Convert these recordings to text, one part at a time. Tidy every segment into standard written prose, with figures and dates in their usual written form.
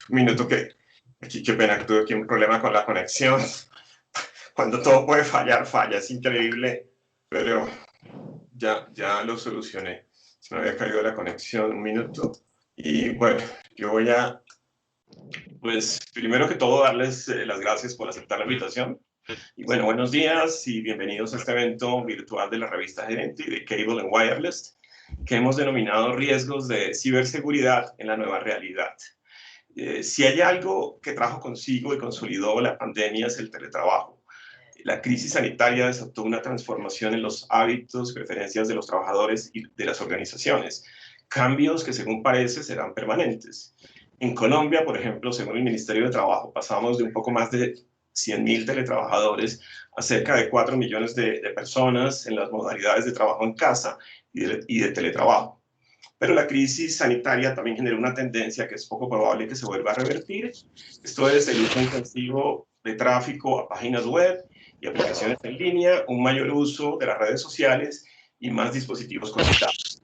Un minuto que aquí, qué pena que tuve aquí un problema con la conexión. Cuando todo puede fallar, falla, es increíble, pero ya lo solucioné. Se me había caído la conexión un minuto. Y bueno, yo voy a, pues primero que todo, darles las gracias por aceptar la invitación. Y bueno, buenos días y bienvenidos a este evento virtual de la revista Gerente y de Cable and Wireless, que hemos denominado Riesgos de Ciberseguridad en la Nueva Realidad. Si hay algo que trajo consigo y consolidó la pandemia es el teletrabajo. La crisis sanitaria desató una transformación en los hábitos, preferencias de los trabajadores y de las organizaciones. Cambios que, según parece, serán permanentes. En Colombia, por ejemplo, según el Ministerio de Trabajo, pasamos de un poco más de 100.000 teletrabajadores a cerca de 4 millones de personas en las modalidades de trabajo en casa y de teletrabajo. Pero la crisis sanitaria también generó una tendencia que es poco probable que se vuelva a revertir. Esto es el uso intensivo de tráfico a páginas web y aplicaciones en línea, un mayor uso de las redes sociales y más dispositivos conectados.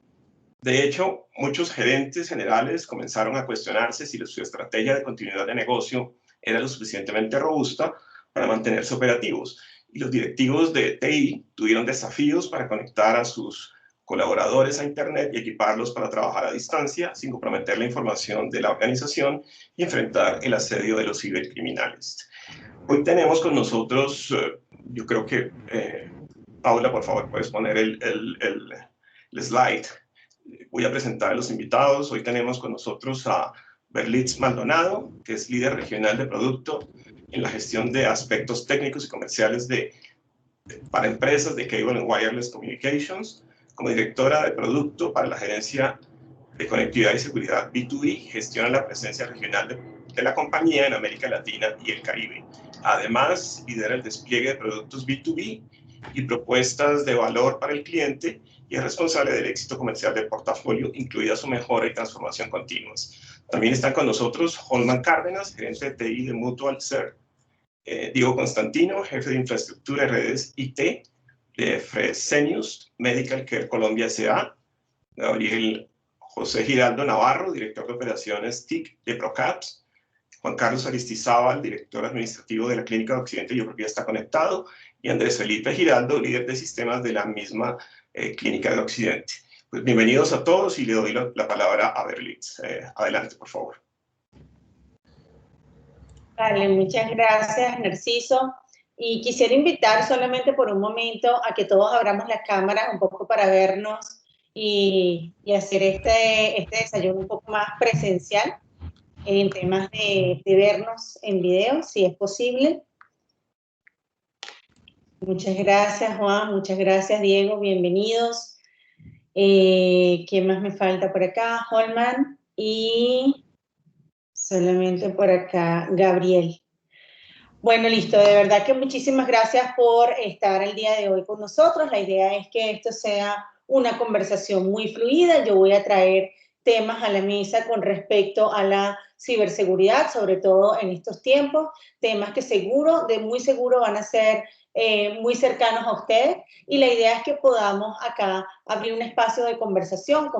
De hecho, muchos gerentes generales comenzaron a cuestionarse si su estrategia de continuidad de negocio era lo suficientemente robusta para mantenerse operativos. Y los directivos de TI tuvieron desafíos para conectar a sus colaboradores a Internet y equiparlos para trabajar a distancia sin comprometer la información de la organización y enfrentar el asedio de los cibercriminales. Hoy tenemos con nosotros, yo creo que, Paula, por favor, puedes poner el slide. Voy a presentar a los invitados. Hoy tenemos con nosotros a Berlitz Maldonado, que es líder regional de producto en la gestión de aspectos técnicos y comerciales para empresas de Cable and Wireless Communications, como directora de producto para la gerencia de conectividad y seguridad B2B, gestiona la presencia regional de la compañía en América Latina y el Caribe. Además, lidera el despliegue de productos B2B y propuestas de valor para el cliente y es responsable del éxito comercial del portafolio, incluida su mejora y transformación continuas. También están con nosotros Holman Cárdenas, gerente de TI de Mutual Ser, Diego Constantino, jefe de infraestructura y redes IT de Fresenius Medical Care Colombia S.A., Gabriel José Giraldo Navarro, director de operaciones TIC de Procaps, Juan Carlos Aristizábal, director administrativo de la Clínica de Occidente, yo creo que ya está conectado, y Andrés Felipe Giraldo, líder de sistemas de la misma Clínica de Occidente. Pues bienvenidos a todos y le doy la palabra a Berlitz. Adelante, por favor. Vale, muchas gracias, Narciso. Y quisiera invitar solamente por un momento a que todos abramos las cámaras un poco para vernos y hacer este desayuno un poco más presencial en temas de vernos en video, si es posible. Muchas gracias, Juan. Muchas gracias, Diego. Bienvenidos. ¿Quién más me falta por acá? Holman y solamente por acá, Gabriel. Bueno, listo. De verdad que muchísimas gracias por estar el día de hoy con nosotros. La idea es que esto sea una conversación muy fluida. Yo voy a traer temas a la mesa con respecto a la ciberseguridad, sobre todo en estos tiempos, temas que muy seguro van a ser muy cercanos a ustedes, y la idea es que podamos acá abrir un espacio de conversación,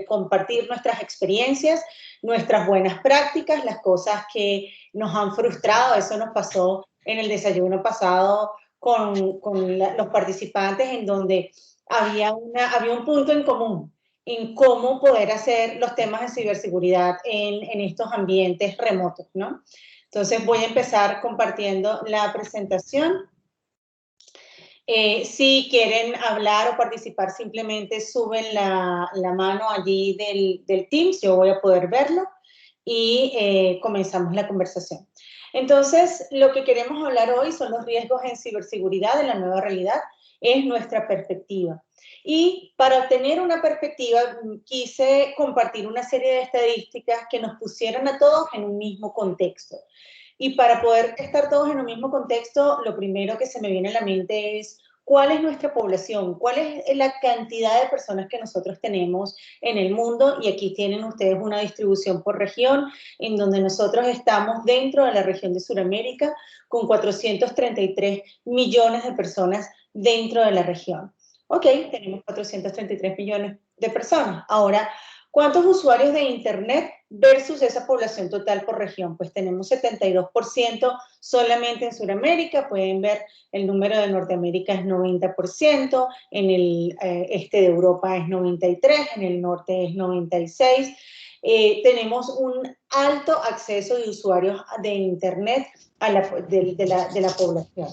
compartir nuestras experiencias, nuestras buenas prácticas, las cosas que nos han frustrado. Eso nos pasó en el desayuno pasado con los participantes, en donde había un punto en común en cómo poder hacer los temas de ciberseguridad en estos ambientes remotos, ¿no? Entonces voy a empezar compartiendo la presentación. Si quieren hablar o participar, simplemente suben la mano allí del Teams, yo voy a poder verlo, y comenzamos la conversación. Entonces, lo que queremos hablar hoy son los riesgos en ciberseguridad en la nueva realidad, es nuestra perspectiva. Y para obtener una perspectiva, quise compartir una serie de estadísticas que nos pusieran a todos en un mismo contexto. Y para poder estar todos en un mismo contexto, lo primero que se me viene a la mente es cuál es nuestra población, cuál es la cantidad de personas que nosotros tenemos en el mundo. Y aquí tienen ustedes una distribución por región, en donde nosotros estamos dentro de la región de Sudamérica, con 433 millones de personas dentro de la región. Ok, tenemos 433 millones de personas. Ahora, ¿Cuántos usuarios de Internet versus esa población total por región? Pues tenemos 72% solamente en Sudamérica, pueden ver el número de Norteamérica es 90%, en el este de Europa es 93%, en el norte es 96%. Tenemos un alto acceso de usuarios de Internet de la población.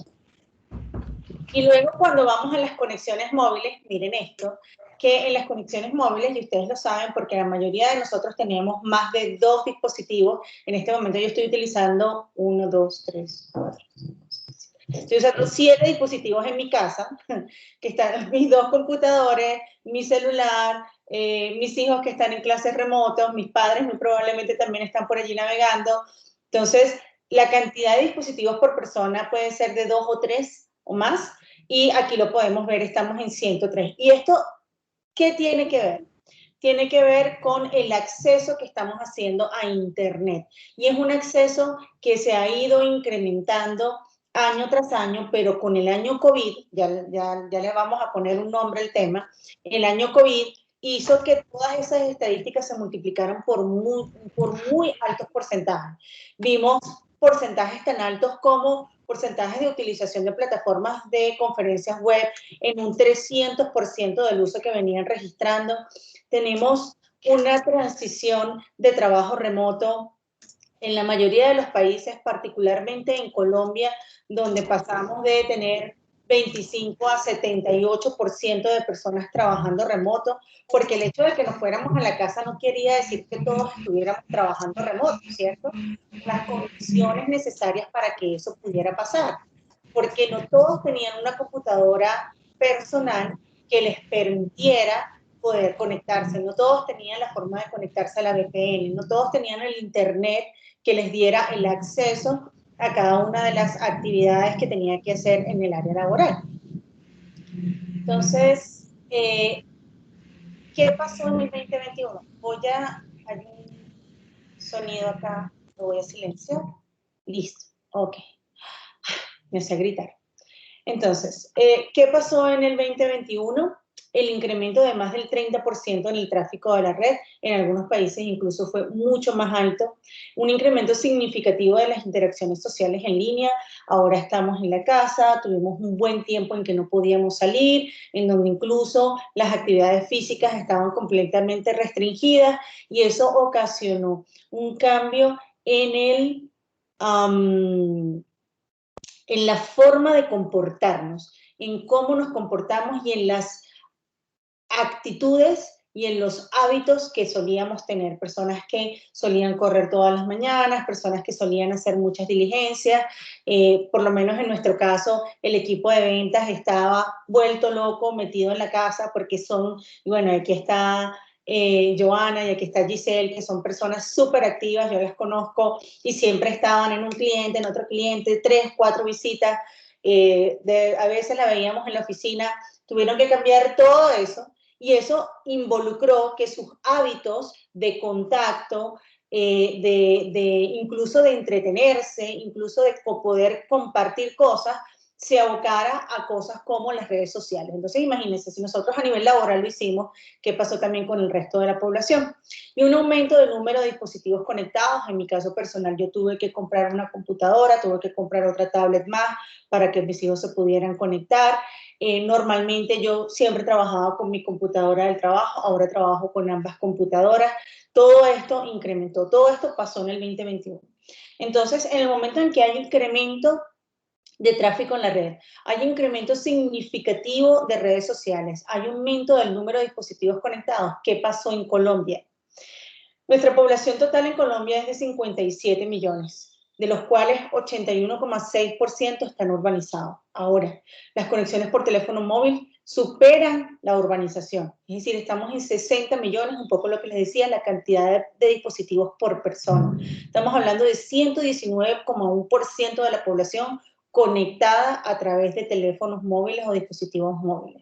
Y luego cuando vamos a las conexiones móviles, miren esto, que en las conexiones móviles, y ustedes lo saben porque la mayoría de nosotros tenemos más de 2 dispositivos, en este momento yo estoy utilizando 1, 2, 3, 4, 5, 6, 7. Estoy usando 7 dispositivos en mi casa, que están mis 2 computadores, mi celular, mis hijos que están en clases remotos, mis padres muy probablemente también están por allí navegando. Entonces, la cantidad de dispositivos por persona puede ser de 2 o 3 o más, y aquí lo podemos ver, estamos en 103. ¿Y esto qué tiene que ver? Tiene que ver con el acceso que estamos haciendo a Internet. Y es un acceso que se ha ido incrementando año tras año, pero con el año COVID, ya le vamos a poner un nombre al tema, el año COVID hizo que todas esas estadísticas se multiplicaran por muy altos porcentajes. Vimos porcentajes tan altos como porcentajes de utilización de plataformas de conferencias web en un 300% del uso que venían registrando. Tenemos una transición de trabajo remoto en la mayoría de los países, particularmente en Colombia, donde pasamos de tener 25 a 78% de personas trabajando remoto, porque el hecho de que nos fuéramos a la casa no quería decir que todos estuviéramos trabajando remoto, ¿cierto? Las condiciones necesarias para que eso pudiera pasar, porque no todos tenían una computadora personal que les permitiera poder conectarse, no todos tenían la forma de conectarse a la VPN, no todos tenían el internet que les diera el acceso a cada una de las actividades que tenía que hacer en el área laboral. Entonces, ¿qué pasó en el 2021? Hay un sonido acá, lo voy a silenciar. Listo, ok. Me hace gritar. Entonces, ¿qué pasó en el 2021? El incremento de más del 30% en el tráfico de la red, en algunos países incluso fue mucho más alto, un incremento significativo de las interacciones sociales en línea. Ahora estamos en la casa, tuvimos un buen tiempo en que no podíamos salir, en donde incluso las actividades físicas estaban completamente restringidas, y eso ocasionó un cambio en en la forma de comportarnos, en cómo nos comportamos y en las actitudes y en los hábitos que solíamos tener. Personas que solían correr todas las mañanas, personas que solían hacer muchas diligencias. Por lo menos en nuestro caso, el equipo de ventas estaba vuelto loco, metido en la casa, porque bueno, aquí está Joana y aquí está Giselle, que son personas súper activas, yo las conozco, y siempre estaban en un cliente, en otro cliente, 3, 4 visitas. A veces la veíamos en la oficina, tuvieron que cambiar todo eso, y eso involucró que sus hábitos de contacto, incluso de entretenerse, incluso de poder compartir cosas, se abocara a cosas como las redes sociales. Entonces, imagínense, si nosotros a nivel laboral lo hicimos, ¿qué pasó también con el resto de la población? Y un aumento del número de dispositivos conectados. En mi caso personal, yo tuve que comprar una computadora, tuve que comprar otra tablet más para que mis hijos se pudieran conectar. Normalmente yo siempre trabajaba con mi computadora del trabajo, ahora trabajo con ambas computadoras. Todo esto incrementó, todo esto pasó en el 2021. Entonces, en el momento en que hay incremento de tráfico en la red, hay incremento significativo de redes sociales, hay aumento del número de dispositivos conectados. ¿Qué pasó en Colombia? Nuestra población total en Colombia es de 57 millones, de los cuales 81,6% están urbanizados. Ahora, las conexiones por teléfono móvil superan la urbanización, es decir, estamos en 60 millones, un poco lo que les decía, la cantidad de dispositivos por persona. Estamos hablando de 119,1% de la población conectada a través de teléfonos móviles o dispositivos móviles.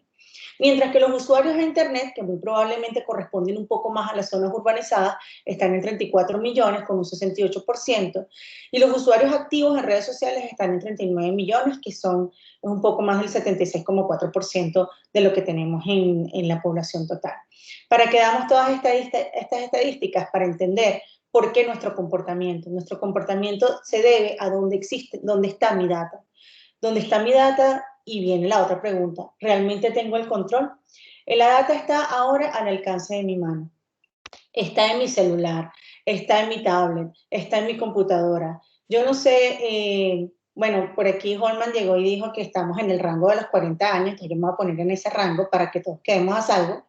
Mientras que los usuarios de Internet, que muy probablemente corresponden un poco más a las zonas urbanizadas, están en 34 millones con un 68%, y los usuarios activos en redes sociales están en 39 millones, que son un poco más del 76,4% de lo que tenemos en la población total. ¿Para qué damos todas estas estadísticas? Para entender por qué nuestro comportamiento se debe a dónde está mi data. ¿Dónde está mi data? Y viene la otra pregunta, ¿realmente tengo el control? La data está ahora al alcance de mi mano, está en mi celular, está en mi tablet, está en mi computadora. Yo no sé, bueno, por aquí Holman llegó y dijo que estamos en el rango de los 40 años, que yo me voy a poner en ese rango para que todos quedemos a salvo,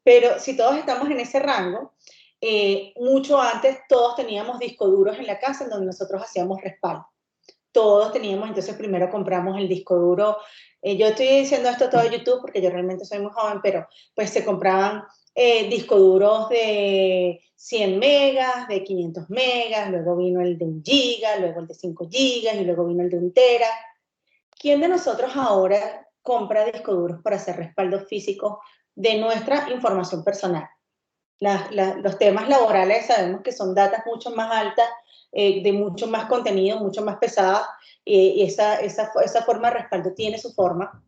pero si todos estamos en ese rango, mucho antes todos teníamos discos duros en la casa en donde nosotros hacíamos respaldo. Todos teníamos, entonces primero compramos el disco duro. Yo estoy diciendo esto todo de YouTube porque yo realmente soy muy joven, pero pues se compraban discos duros de 100 megas, de 500 megas, luego vino el de 1 giga, luego el de 5 gigas y luego vino el de 1 tera. ¿Quién de nosotros ahora compra discos duros para hacer respaldos físicos de nuestra información personal? Los temas laborales sabemos que son datas mucho más altas, de mucho más contenido, mucho más pesadas, y esa forma de respaldo tiene su forma.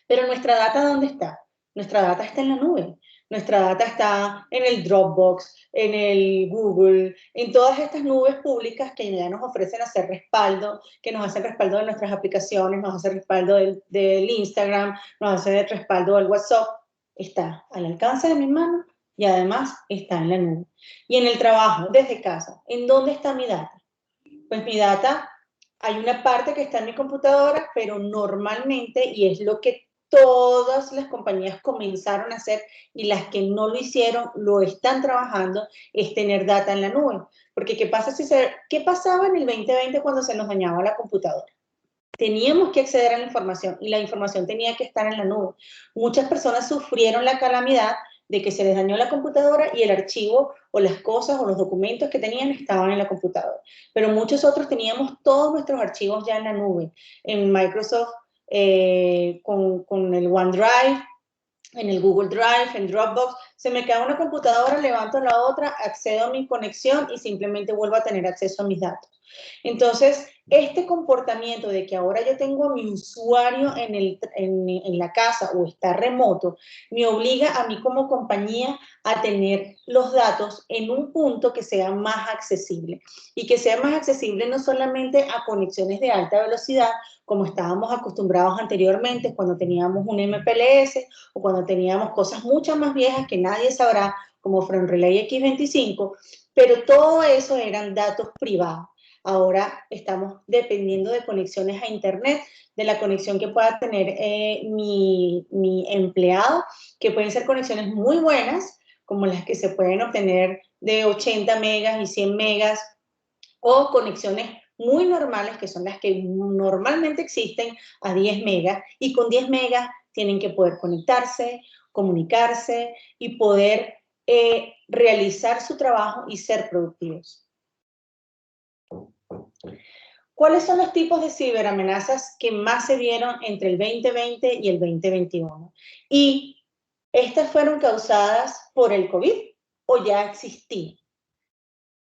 Pero nuestra data, ¿dónde está? Nuestra data está en la nube. Nuestra data está en el Dropbox, en el Google, en todas estas nubes públicas que ya nos ofrecen hacer respaldo, que nos hacen respaldo de nuestras aplicaciones, nos hacen respaldo del Instagram, nos hacen el respaldo del WhatsApp. Está al alcance de mi mano y además está en la nube. Y en el trabajo, desde casa, ¿en dónde está mi data? Pues mi data, hay una parte que está en mi computadora, pero normalmente, y es lo que todas las compañías comenzaron a hacer y las que no lo hicieron lo están trabajando, es tener data en la nube. Porque ¿qué pasaba en el 2020 cuando se nos dañaba la computadora? Teníamos que acceder a la información y la información tenía que estar en la nube. Muchas personas sufrieron la calamidad de que se les dañó la computadora y el archivo o las cosas o los documentos que tenían estaban en la computadora. Pero muchos otros teníamos todos nuestros archivos ya en la nube, en Microsoft, con el OneDrive, en el Google Drive, en Dropbox. Se me cae una computadora, levanto la otra, accedo a mi conexión y simplemente vuelvo a tener acceso a mis datos. Entonces, este comportamiento de que ahora yo tengo a mi usuario en la casa o está remoto, me obliga a mí como compañía a tener los datos en un punto que sea más accesible. Y que sea más accesible no solamente a conexiones de alta velocidad, como estábamos acostumbrados anteriormente, cuando teníamos un MPLS o cuando teníamos cosas mucho más viejas que nadie sabrá, como FrontRelay X25, pero todo eso eran datos privados. Ahora estamos dependiendo de conexiones a Internet, de la conexión que pueda tener mi empleado, que pueden ser conexiones muy buenas, como las que se pueden obtener de 80 megas y 100 megas, o conexiones muy normales, que son las que normalmente existen, a 10 megas, y con 10 megas tienen que poder conectarse, comunicarse y poder realizar su trabajo y ser productivos. ¿Cuáles son los tipos de ciberamenazas que más se vieron entre el 2020 y el 2021? ¿Y estas fueron causadas por el COVID o ya existían?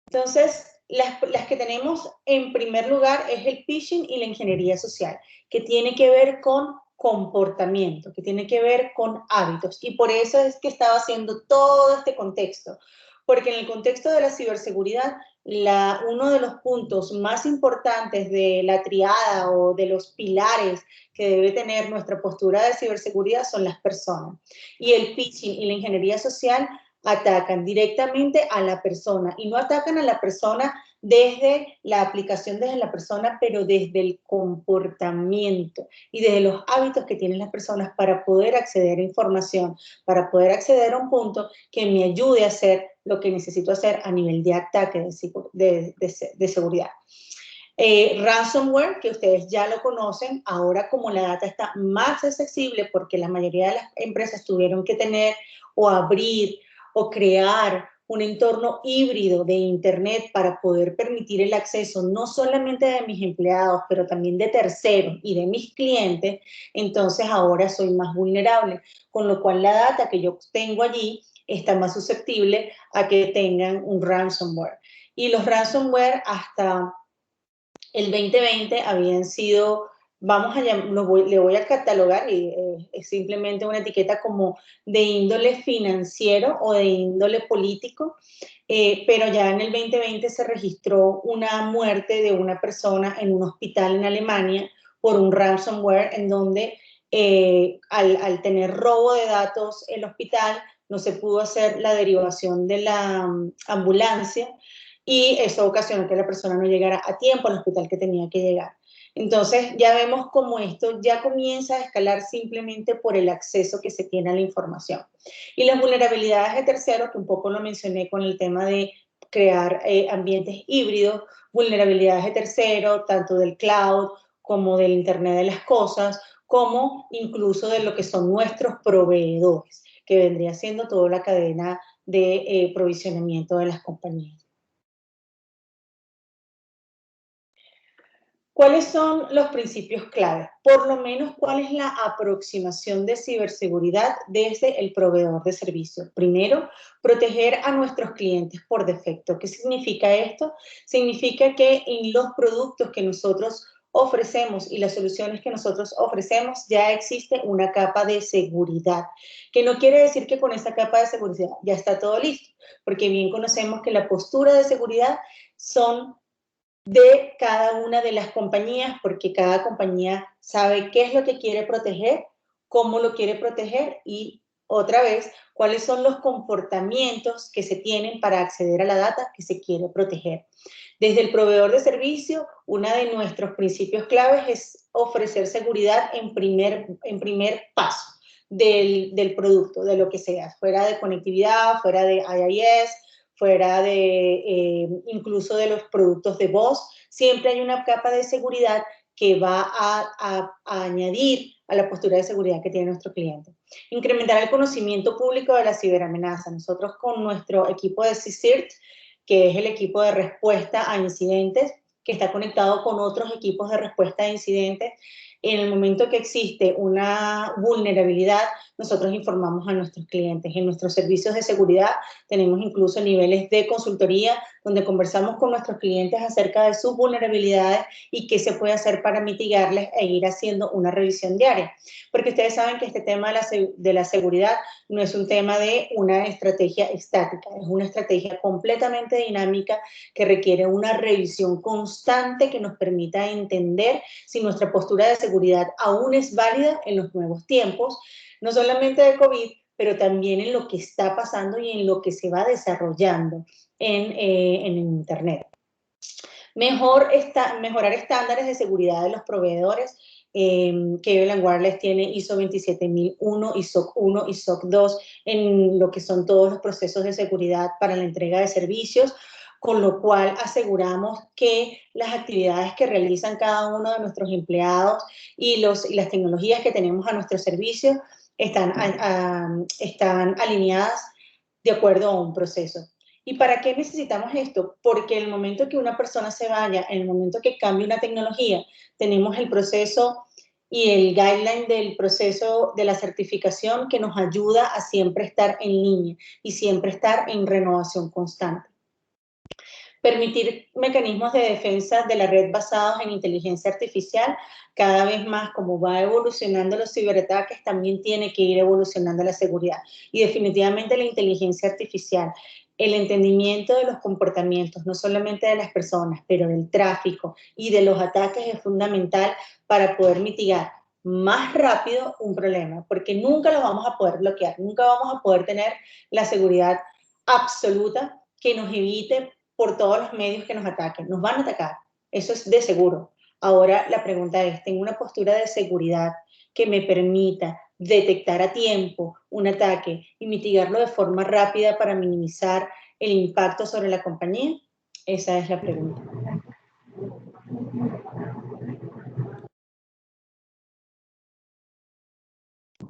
Entonces, las que tenemos en primer lugar es el phishing y la ingeniería social, que tiene que ver con comportamiento, que tiene que ver con hábitos. Y por eso es que estaba haciendo todo este contexto, porque en el contexto de la ciberseguridad, uno de los puntos más importantes de la triada o de los pilares que debe tener nuestra postura de ciberseguridad son las personas. Y el phishing y la ingeniería social atacan directamente a la persona y no atacan a la persona desde la aplicación, desde la persona, pero desde el comportamiento y desde los hábitos que tienen las personas para poder acceder a información, para poder acceder a un punto que me ayude a hacer lo que necesito hacer a nivel de ataque de seguridad. Ransomware, que ustedes ya lo conocen, ahora como la data está más accesible porque la mayoría de las empresas tuvieron que tener o abrir o crear un entorno híbrido de Internet para poder permitir el acceso no solamente de mis empleados, pero también de terceros y de mis clientes, entonces ahora soy más vulnerable, con lo cual la data que yo tengo allí está más susceptible a que tengan un ransomware. Y los ransomware hasta el 2020 habían sido, le voy a catalogar, y es simplemente una etiqueta como de índole financiero o de índole político, pero ya en el 2020 se registró una muerte de una persona en un hospital en Alemania por un ransomware en donde al tener robo de datos el hospital no se pudo hacer la derivación de la ambulancia y eso ocasionó que la persona no llegara a tiempo al hospital que tenía que llegar. Entonces ya vemos cómo esto ya comienza a escalar simplemente por el acceso que se tiene a la información. Y las vulnerabilidades de terceros, que un poco lo mencioné con el tema de crear ambientes híbridos, vulnerabilidades de terceros, tanto del cloud como del Internet de las cosas, como incluso de lo que son nuestros proveedores, que vendría siendo toda la cadena de provisionamiento de las compañías. ¿Cuáles son los principios clave? Por lo menos, ¿cuál es la aproximación de ciberseguridad desde el proveedor de servicio? Primero, proteger a nuestros clientes por defecto. ¿Qué significa esto? Significa que en los productos que nosotros ofrecemos y las soluciones que nosotros ofrecemos ya existe una capa de seguridad, que no quiere decir que con esa capa de seguridad ya está todo listo, porque bien conocemos que la postura de seguridad son de cada una de las compañías, porque cada compañía sabe qué es lo que quiere proteger, cómo lo quiere proteger y otra vez, cuáles son los comportamientos que se tienen para acceder a la data que se quiere proteger. Desde el proveedor de servicio, uno de nuestros principios claves es ofrecer seguridad en primer paso del producto, de lo que sea, fuera de conectividad, fuera de IIS, fuera de incluso de los productos de voz, siempre hay una capa de seguridad que va a añadir a la postura de seguridad que tiene nuestro cliente. Incrementar el conocimiento público de la ciberamenaza. Nosotros con nuestro equipo de CSIRT, que es el equipo de respuesta a incidentes, que está conectado con otros equipos de respuesta a incidentes, en el momento que existe una vulnerabilidad, nosotros informamos a nuestros clientes. En nuestros servicios de seguridad tenemos incluso niveles de consultoría donde conversamos con nuestros clientes acerca de sus vulnerabilidades y qué se puede hacer para mitigarles e ir haciendo una revisión diaria. Porque ustedes saben que este tema de la seguridad no es un tema de una estrategia estática, es una estrategia completamente dinámica que requiere una revisión constante que nos permita entender si nuestra postura de seguridad aún es válida en los nuevos tiempos, no solamente de COVID, pero también en lo que está pasando y en lo que se va desarrollando en Internet. Mejorar estándares de seguridad de los proveedores. Cleveland Wireless tiene ISO 27001, ISOC 1 y SOC 2 en lo que son todos los procesos de seguridad para la entrega de servicios, con lo cual aseguramos que las actividades que realizan cada uno de nuestros empleados y las tecnologías que tenemos a nuestro servicio están alineadas de acuerdo a un proceso. ¿Y para qué necesitamos esto? Porque en el momento que una persona se vaya, en el momento que cambie una tecnología, tenemos el proceso y el guideline del proceso de la certificación que nos ayuda a siempre estar en línea y siempre estar en renovación constante. Permitir mecanismos de defensa de la red basados en inteligencia artificial. Cada vez más, como va evolucionando los ciberataques, también tiene que ir evolucionando la seguridad. Y definitivamente la inteligencia artificial, el entendimiento de los comportamientos, no solamente de las personas, pero del tráfico y de los ataques es fundamental para poder mitigar más rápido un problema, porque nunca lo vamos a poder bloquear, nunca vamos a poder tener la seguridad absoluta que nos evite por todos los medios que nos ataquen. Nos van a atacar, eso es de seguro. Ahora la pregunta es, ¿tengo una postura de seguridad que me permita detectar a tiempo un ataque y mitigarlo de forma rápida para minimizar el impacto sobre la compañía? Esa es la pregunta.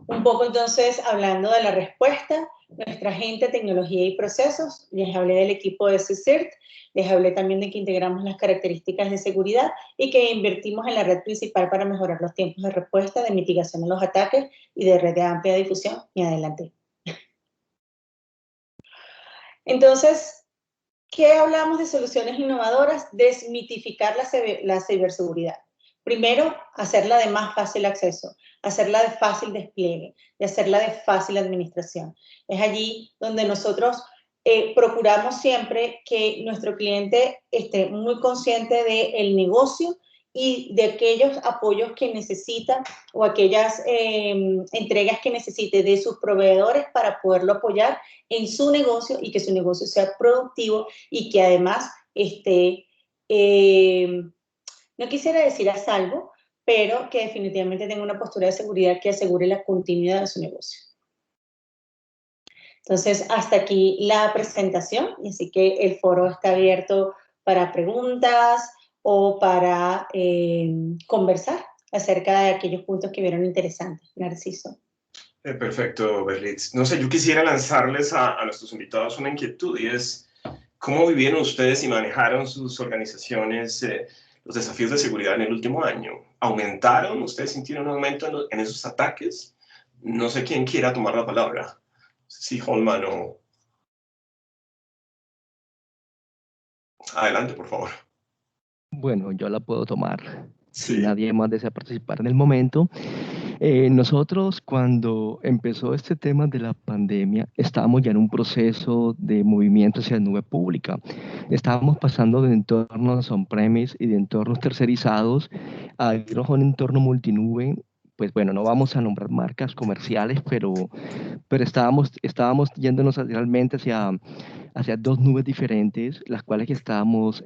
Un poco entonces hablando de la respuesta, nuestra gente, tecnología y procesos, les hablé del equipo de CSIRT, les hablé también de que integramos las características de seguridad y que invertimos en la red principal para mejorar los tiempos de respuesta, de mitigación de los ataques y de red de amplia difusión. Y adelante. Entonces, ¿qué hablamos de soluciones innovadoras? Desmitificar la ciberseguridad. Primero, hacerla de más fácil acceso, hacerla de fácil despliegue y hacerla de fácil administración. Es allí donde nosotros procuramos siempre que nuestro cliente esté muy consciente del negocio y de aquellos apoyos que necesita o aquellas entregas que necesite de sus proveedores para poderlo apoyar en su negocio y que su negocio sea productivo y que además esté, no quisiera decir a salvo, pero que definitivamente tenga una postura de seguridad que asegure la continuidad de su negocio. Entonces, hasta aquí la presentación, y así que el foro está abierto para preguntas o para conversar acerca de aquellos puntos que vieron interesantes. Narciso. Perfecto, Berlitz. No sé, yo quisiera lanzarles a nuestros invitados una inquietud y es, ¿cómo vivieron ustedes y manejaron sus organizaciones los desafíos de seguridad en el último año? ¿Aumentaron? ¿Ustedes sintieron un aumento en esos ataques? No sé quién quiera tomar la palabra. Sí, Holman o... Adelante, por favor. Bueno, yo la puedo tomar. Sí. Si nadie más desea participar en el momento. Nosotros cuando empezó este tema de la pandemia, estábamos ya en un proceso de movimiento hacia la nube pública. Estábamos pasando de entornos on-premise y de entornos tercerizados a irnos a un entorno multinube. Pues bueno, no vamos a nombrar marcas comerciales, pero estábamos yéndonos realmente hacia dos nubes diferentes, las cuales que estábamos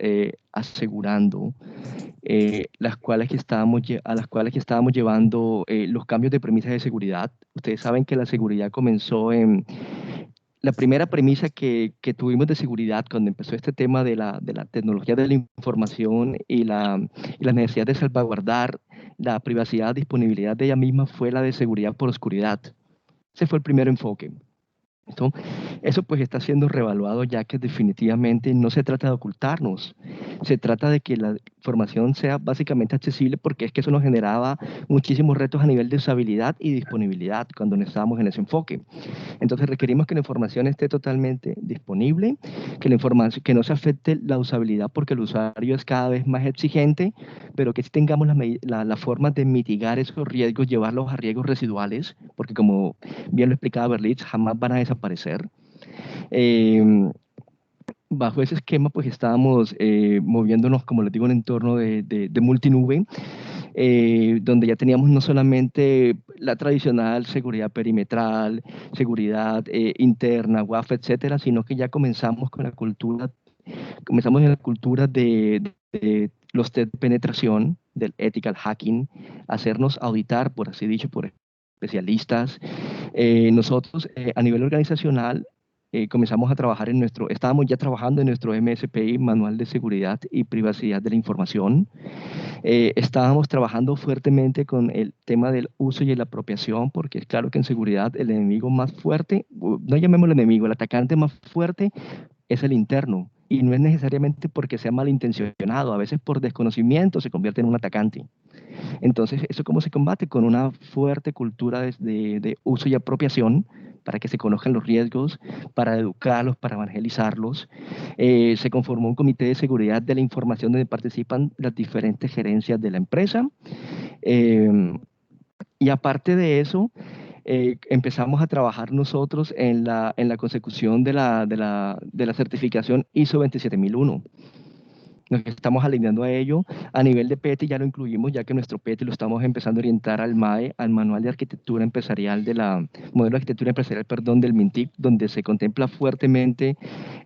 asegurando, a las cuales que estábamos llevando los cambios de premisas de seguridad. Ustedes saben que la seguridad comenzó en... La primera premisa que tuvimos de seguridad cuando empezó este tema de la tecnología de la información y la necesidad de salvaguardar la privacidad, disponibilidad de ella misma fue la de seguridad por oscuridad. Ese fue el primer enfoque. ¿Listo? Eso pues está siendo reevaluado ya que definitivamente no se trata de ocultarnos, se trata de que la información sea básicamente accesible porque es que eso nos generaba muchísimos retos a nivel de usabilidad y disponibilidad cuando no estábamos en ese enfoque. Entonces requerimos que la información esté totalmente disponible, que la información, que no se afecte la usabilidad porque el usuario es cada vez más exigente, pero que sí tengamos la forma de mitigar esos riesgos, llevarlos a riesgos residuales, porque como bien lo explicaba Berlitz, jamás van a desaparecer. Bajo ese esquema, pues estábamos moviéndonos, como les digo, en un entorno de multinube, donde ya teníamos no solamente la tradicional seguridad perimetral, seguridad interna, WAF, etcétera, sino que ya comenzamos en la cultura de los test de penetración, del ethical hacking, hacernos auditar, por así dicho, por especialistas. Nosotros, a nivel organizacional, comenzamos a trabajar estábamos ya trabajando en nuestro MSPI, Manual de Seguridad y Privacidad de la Información. Estábamos trabajando fuertemente con el tema del uso y la apropiación, porque es claro que en seguridad el enemigo más fuerte, no llamémoslo enemigo, el atacante más fuerte es el interno. Y no es necesariamente porque sea malintencionado, a veces por desconocimiento se convierte en un atacante. Entonces, ¿eso cómo se combate? Con una fuerte cultura de uso y apropiación, para que se conozcan los riesgos, para educarlos, para evangelizarlos. Se conformó un comité de seguridad de la información donde participan las diferentes gerencias de la empresa. Y aparte de eso, empezamos a trabajar nosotros en la consecución de la certificación ISO 27001. Nos estamos alineando a ello. A nivel de PETI ya lo incluimos, ya que nuestro PETI lo estamos empezando a orientar al MAE, al Manual de Arquitectura Empresarial Modelo de Arquitectura Empresarial, perdón, del MINTIC, donde se contempla fuertemente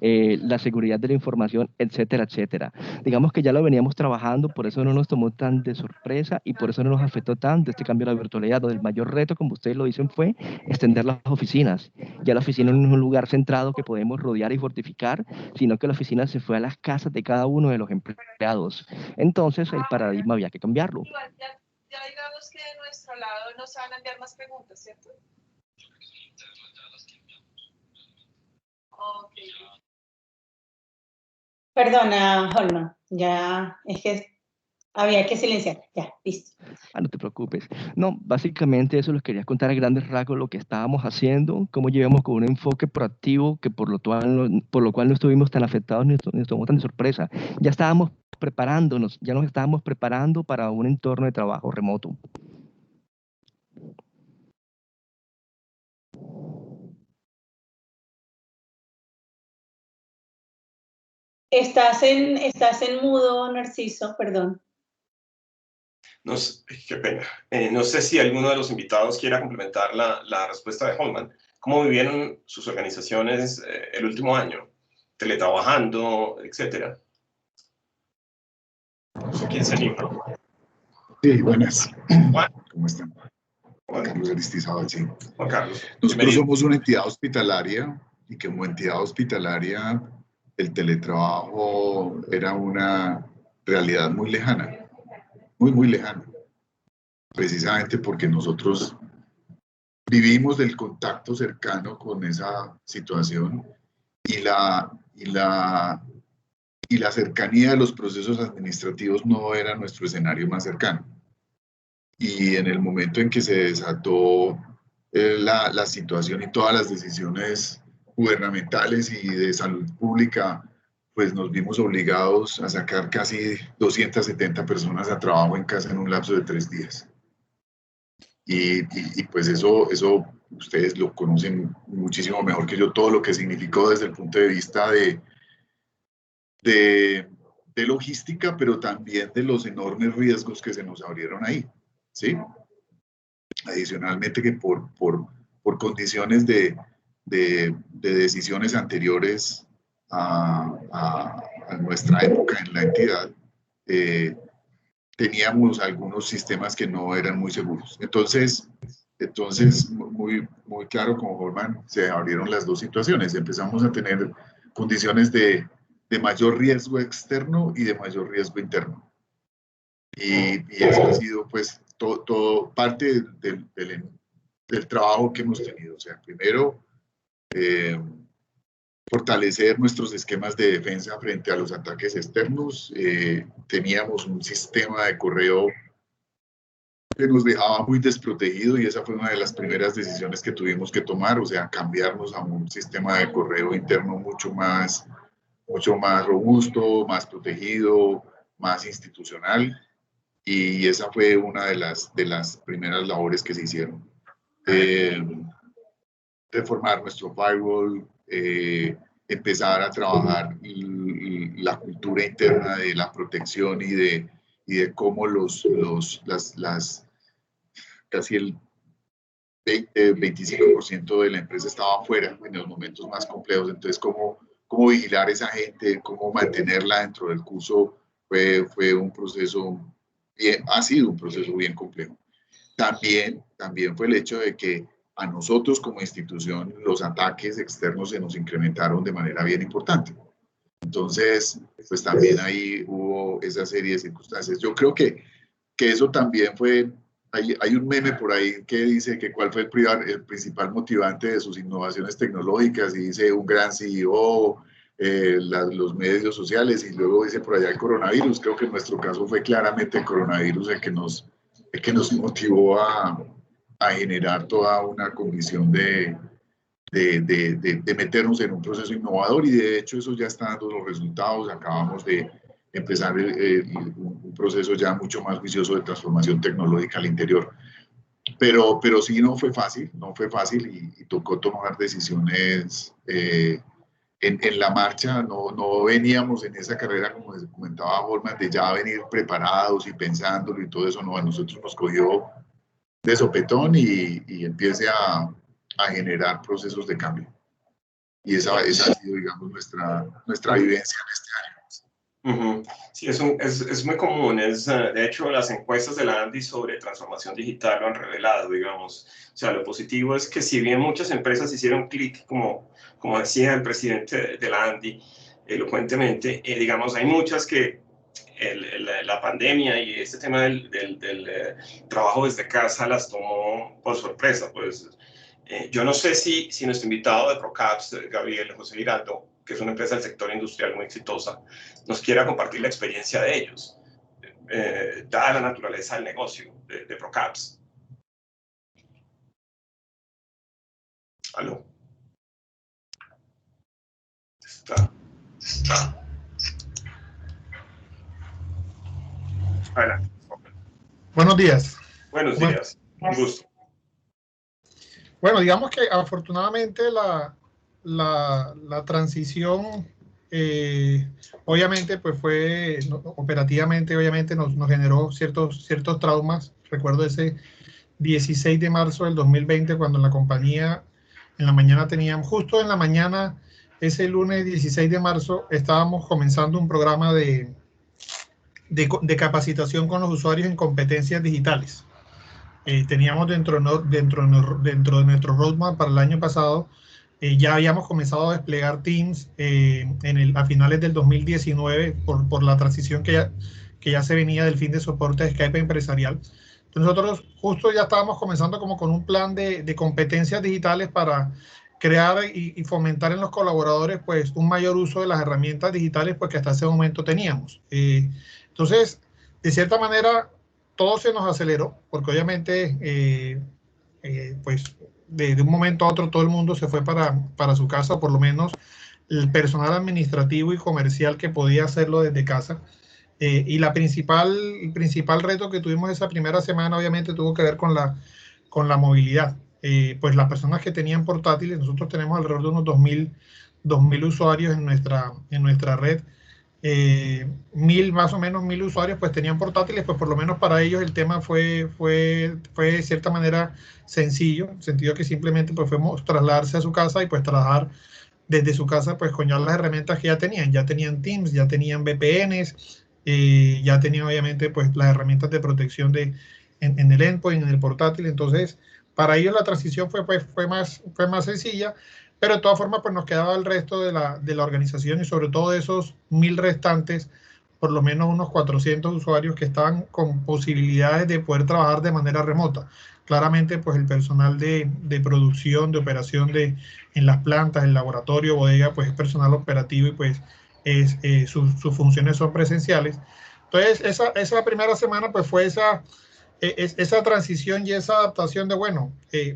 la seguridad de la información, etcétera, etcétera. Digamos que ya lo veníamos trabajando, por eso no nos tomó tan de sorpresa y por eso no nos afectó tanto este cambio de la virtualidad, donde el mayor reto, como ustedes lo dicen, fue extender las oficinas. Ya la oficina no es un lugar centrado que podemos rodear y fortificar, sino que la oficina se fue a las casas de cada uno de los empleados. Entonces el paradigma había que cambiarlo. de nuestro lado no se van a enviar más preguntas, ¿cierto? Ok. Perdona, Holman, ya es que había que silenciar. Ya, listo. Ah, no te preocupes. No, básicamente eso les quería contar a grandes rasgos lo que estábamos haciendo, cómo llevamos con un enfoque proactivo que por lo cual no estuvimos tan afectados ni estuvimos tan de sorpresa. Ya estábamos preparándonos, ya nos estábamos preparando para un entorno de trabajo remoto. Estás en mudo, Narciso, perdón. No sé, qué pena. No sé si alguno de los invitados quiera complementar la respuesta de Holman. ¿Cómo vivieron sus organizaciones el último año? Teletrabajando, etcétera. No sé quién se anima. Sí, buenas. Juan. ¿Cómo están? Juan Carlos Aristizábal, sí. Juan Carlos. Nosotros Bienvenido. somos una entidad hospitalaria y como entidad hospitalaria el teletrabajo era una realidad muy lejana, muy lejana. Precisamente porque nosotros vivimos del contacto cercano con esa situación y la cercanía de los procesos administrativos no era nuestro escenario más cercano. Y en el momento en que se desató la situación y todas las decisiones gubernamentales y de salud pública, pues nos vimos obligados a sacar casi 270 personas a trabajo en casa en un lapso de 3 días. Y pues eso ustedes lo conocen muchísimo mejor que yo, todo lo que significó desde el punto de vista de logística, pero también de los enormes riesgos que se nos abrieron ahí, ¿sí? Adicionalmente que por condiciones de decisiones anteriores a nuestra época en la entidad, teníamos algunos sistemas que no eran muy seguros. Entonces muy claro, como Holman, se abrieron las dos situaciones. Empezamos a tener condiciones de mayor riesgo externo y de mayor riesgo interno. Y eso ha sido pues todo parte del trabajo que hemos tenido. O sea, primero, fortalecer nuestros esquemas de defensa frente a los ataques externos. Teníamos un sistema de correo que nos dejaba muy desprotegido y esa fue una de las primeras decisiones que tuvimos que tomar, o sea, cambiarnos a un sistema de correo interno mucho más robusto, más protegido, más institucional. Y esa fue una de las primeras labores que se hicieron. Reformar nuestro firewall, empezar a trabajar la cultura interna de la protección y de cómo casi el 25% de la empresa estaba afuera en los momentos más complejos. Entonces, cómo vigilar a esa gente, cómo mantenerla dentro del curso, fue un proceso ha sido un proceso bien complejo. También fue el hecho de que a nosotros como institución los ataques externos se nos incrementaron de manera bien importante. Entonces, pues también ahí hubo esa serie de circunstancias. Yo creo que eso también fue, hay un meme por ahí que dice que cuál fue el principal motivante de sus innovaciones tecnológicas y dice un gran CEO, los medios sociales y luego dice por allá el coronavirus. Creo que en nuestro caso fue claramente el coronavirus el que nos motivó a generar toda una condición de meternos en un proceso innovador y de hecho eso ya está dando los resultados. Acabamos de empezar un proceso ya mucho más vicioso de transformación tecnológica al interior. Pero sí no fue fácil y tocó tomar decisiones en la marcha. No veníamos en esa carrera, como les comentaba Holman, de ya venir preparados y pensándolo y todo eso. No, a nosotros nos cogió de sopetón y empiece a generar procesos de cambio. Y esa ha sido, digamos, nuestra vivencia en este año. Sí, es muy común. De hecho, las encuestas de la ANDI sobre transformación digital lo han revelado, digamos. O sea, lo positivo es que si bien muchas empresas hicieron clic, como decía el presidente de la ANDI, elocuentemente, digamos, hay muchas que la pandemia y este tema del trabajo desde casa las tomó por sorpresa. Pues yo no sé si nuestro invitado de Procaps, Gabriel José Giraldo, que es una empresa del sector industrial muy exitosa, nos quiera compartir la experiencia de ellos, dada la naturaleza del negocio de Procaps. ¿Aló? Está. Adelante. Buenos días. Buenos días. Un gusto. Bueno, digamos que afortunadamente la transición, obviamente, pues fue, operativamente, obviamente nos generó ciertos traumas. Recuerdo ese 16 de marzo del 2020, cuando en la compañía, en la mañana teníamos, justo en la mañana, ese lunes 16 de marzo, estábamos comenzando un programa de capacitación con los usuarios en competencias digitales. Teníamos dentro de nuestro roadmap para el año pasado, ya habíamos comenzado a desplegar Teams a finales del 2019 por la transición que ya se venía del fin de soporte de Skype empresarial. Entonces nosotros justo ya estábamos comenzando como con un plan de competencias digitales para crear y fomentar en los colaboradores pues un mayor uso de las herramientas digitales pues que hasta ese momento teníamos. Entonces, de cierta manera, todo se nos aceleró, porque obviamente, pues, de un momento a otro todo el mundo se fue para su casa, o por lo menos el personal administrativo y comercial que podía hacerlo desde casa. Y el principal reto que tuvimos esa primera semana, obviamente, tuvo que ver con la movilidad. Pues las personas que tenían portátiles, nosotros tenemos alrededor de unos 2.000 usuarios en nuestra red. Más o menos 1.000 usuarios pues tenían portátiles, pues por lo menos para ellos el tema fue de cierta manera sencillo, en el sentido que simplemente pues fuimos trasladarse a su casa y pues trabajar desde su casa pues con ya las herramientas que ya tenían Teams, ya tenían VPNs, ya tenían obviamente pues las herramientas de protección en el endpoint, en el portátil. Entonces para ellos la transición fue más sencilla. Pero de todas formas, pues nos quedaba el resto de la organización y sobre todo de esos 1.000 restantes, por lo menos unos 400 usuarios que estaban con posibilidades de poder trabajar de manera remota. Claramente, pues el personal de producción, de operación en las plantas, el laboratorio, bodega, pues es personal operativo y pues sus funciones son presenciales. Entonces, esa primera semana pues fue esa transición y esa adaptación de, bueno,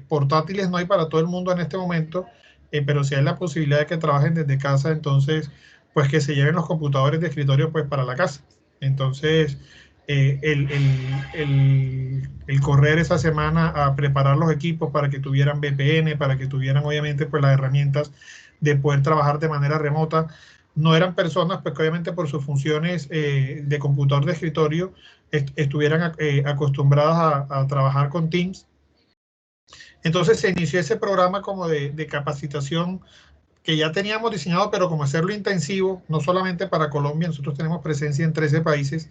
portátiles no hay para todo el mundo en este momento. Pero si hay la posibilidad de que trabajen desde casa, entonces, pues que se lleven los computadores de escritorio pues para la casa. Entonces, el correr esa semana a preparar los equipos para que tuvieran VPN, para que tuvieran obviamente pues las herramientas de poder trabajar de manera remota. No eran personas pues que obviamente por sus funciones de computador de escritorio estuvieran acostumbradas a trabajar con Teams. Entonces se inició ese programa como de capacitación que ya teníamos diseñado, pero como hacerlo intensivo, no solamente para Colombia, nosotros tenemos presencia en 13 países,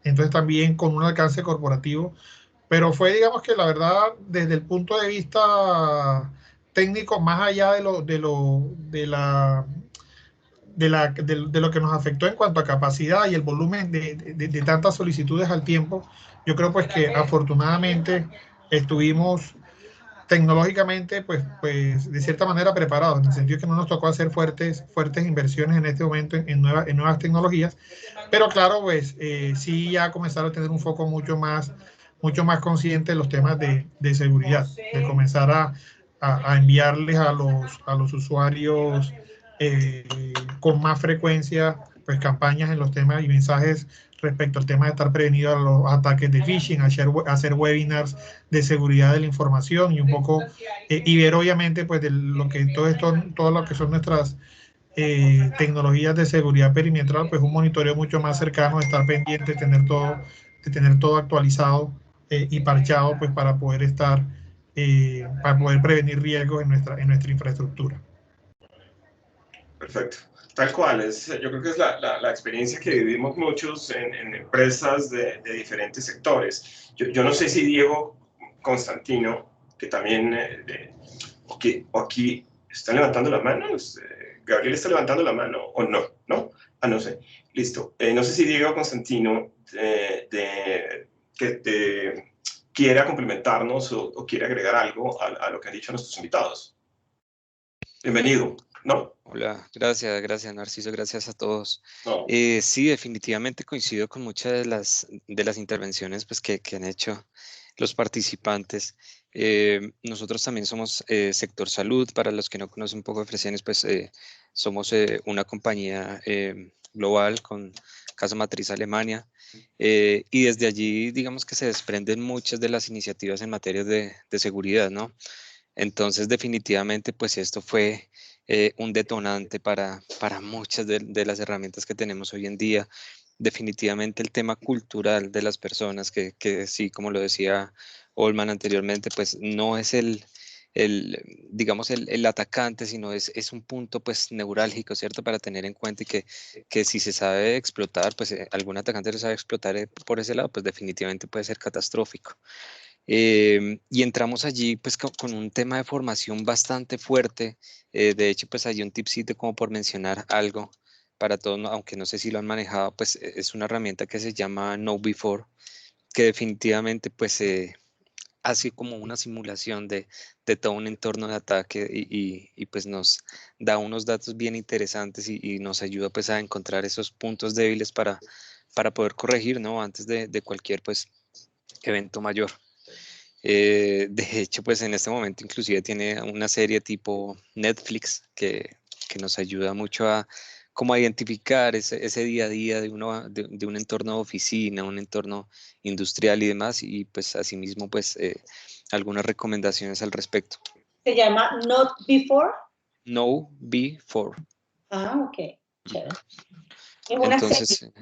entonces también con un alcance corporativo, pero fue, digamos que la verdad, desde el punto de vista técnico, más allá de lo que nos afectó en cuanto a capacidad y el volumen de tantas solicitudes al tiempo, yo creo pues que afortunadamente estuvimos tecnológicamente, pues de cierta manera preparados, en el sentido que no nos tocó hacer fuertes inversiones en este momento en nuevas tecnologías, pero claro, pues sí ya comenzaron a tener un foco mucho más consciente de los temas de seguridad, de comenzar a enviarles a los usuarios con más frecuencia pues campañas en los temas y mensajes respecto al tema de estar prevenido a los ataques de phishing, hacer webinars de seguridad de la información y un poco, y ver obviamente pues de todo lo que son nuestras tecnologías de seguridad perimetral, pues un monitoreo mucho más cercano, estar pendiente, de tener todo actualizado y parchado pues para poder para poder prevenir riesgos en nuestra infraestructura. Perfecto. Tal cual, yo creo que es la experiencia que vivimos muchos en empresas de diferentes sectores. Yo no sé si Diego Constantino, que también, o aquí está levantando la mano, Gabriel está levantando la mano, o no, ¿no? no sé. Listo. No sé si Diego Constantino quiera complementarnos o quiere agregar algo a lo que han dicho nuestros invitados. Bienvenido, ¿no? Hola, gracias Narciso, gracias a todos. No. Sí, definitivamente coincido con muchas de las intervenciones pues, que han hecho los participantes. Nosotros también somos sector salud. Para los que no conocen un poco de Fresenes, pues somos una compañía global con casa matriz Alemania, y desde allí digamos que se desprenden muchas de las iniciativas en materia de seguridad, ¿no? Entonces definitivamente pues esto fue un detonante para muchas de las herramientas que tenemos hoy en día. Definitivamente el tema cultural de las personas, que sí, como lo decía Olman anteriormente, pues no es digamos, el atacante, sino es un punto pues neurálgico, ¿cierto? Para tener en cuenta y que si se sabe explotar, pues algún atacante lo sabe explotar por ese lado, pues definitivamente puede ser catastrófico. Y entramos allí pues con un tema de formación bastante fuerte. De hecho, pues hay un tipcito como por mencionar algo para todos, aunque no sé si lo han manejado, pues es una herramienta que se llama Know Before, que definitivamente pues hace como una simulación de todo un entorno de ataque y pues nos da unos datos bien interesantes y nos ayuda pues a encontrar esos puntos débiles para poder corregir, ¿no? Antes de cualquier pues evento mayor. De hecho, pues en este momento inclusive tiene una serie tipo Netflix que nos ayuda mucho a como a identificar ese día a día de un entorno de oficina, un entorno industrial y demás, y pues asimismo pues algunas recomendaciones al respecto. ¿Se llama Not Before? Know Before. Ah, ok. Chévere. Es una Entonces, serie.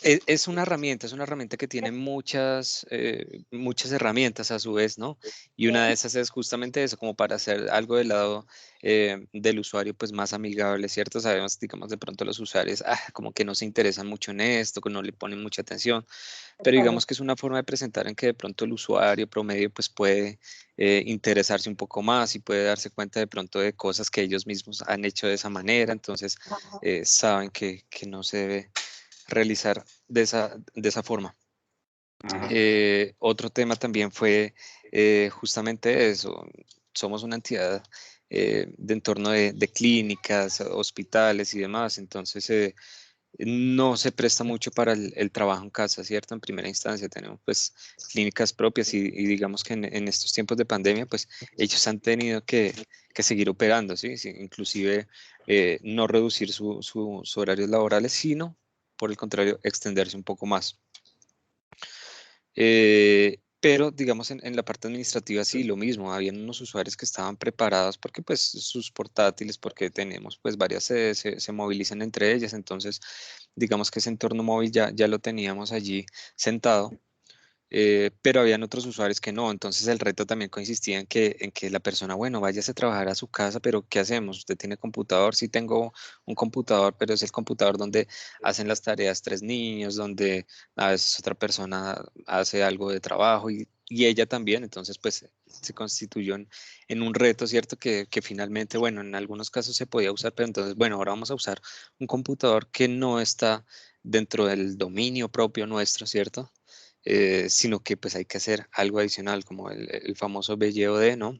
es una herramienta que tiene muchas herramientas a su vez, ¿no? Y una de esas es justamente eso, como para hacer algo del lado del usuario, pues más amigable, ¿cierto? Sabemos, digamos, de pronto los usuarios, como que no se interesan mucho en esto, que no le ponen mucha atención, pero digamos que es una forma de presentar en que de pronto el usuario promedio, pues puede interesarse un poco más y puede darse cuenta de pronto de cosas que ellos mismos han hecho de esa manera, entonces saben que no se debe realizar de esa forma. Otro tema también fue justamente eso. Somos una entidad de entorno de clínicas, hospitales y demás, entonces no se presta mucho para el trabajo en casa, ¿cierto? En primera instancia tenemos pues clínicas propias y digamos que en estos tiempos de pandemia pues ellos han tenido que seguir operando, ¿sí? Sí, inclusive no reducir sus horarios laborales, sino por el contrario extenderse un poco más. Pero digamos en la parte administrativa sí, lo mismo, habían unos usuarios que estaban preparados porque pues sus portátiles, porque tenemos pues varias sedes, se movilizan entre ellas, entonces digamos que ese entorno móvil ya lo teníamos allí sentado. Pero habían otros usuarios que no, entonces el reto también consistía en que la persona, bueno, váyase a trabajar a su casa, pero ¿qué hacemos? ¿Usted tiene computador? Sí tengo un computador, pero es el computador donde hacen las tareas 3 niños, donde a veces otra persona hace algo de trabajo y ella también, entonces pues se constituyó en un reto, ¿cierto? Que finalmente, bueno, en algunos casos se podía usar, pero entonces, bueno, ahora vamos a usar un computador que no está dentro del dominio propio nuestro, ¿cierto? Sino que pues hay que hacer algo adicional, como el famoso BYOD, ¿no?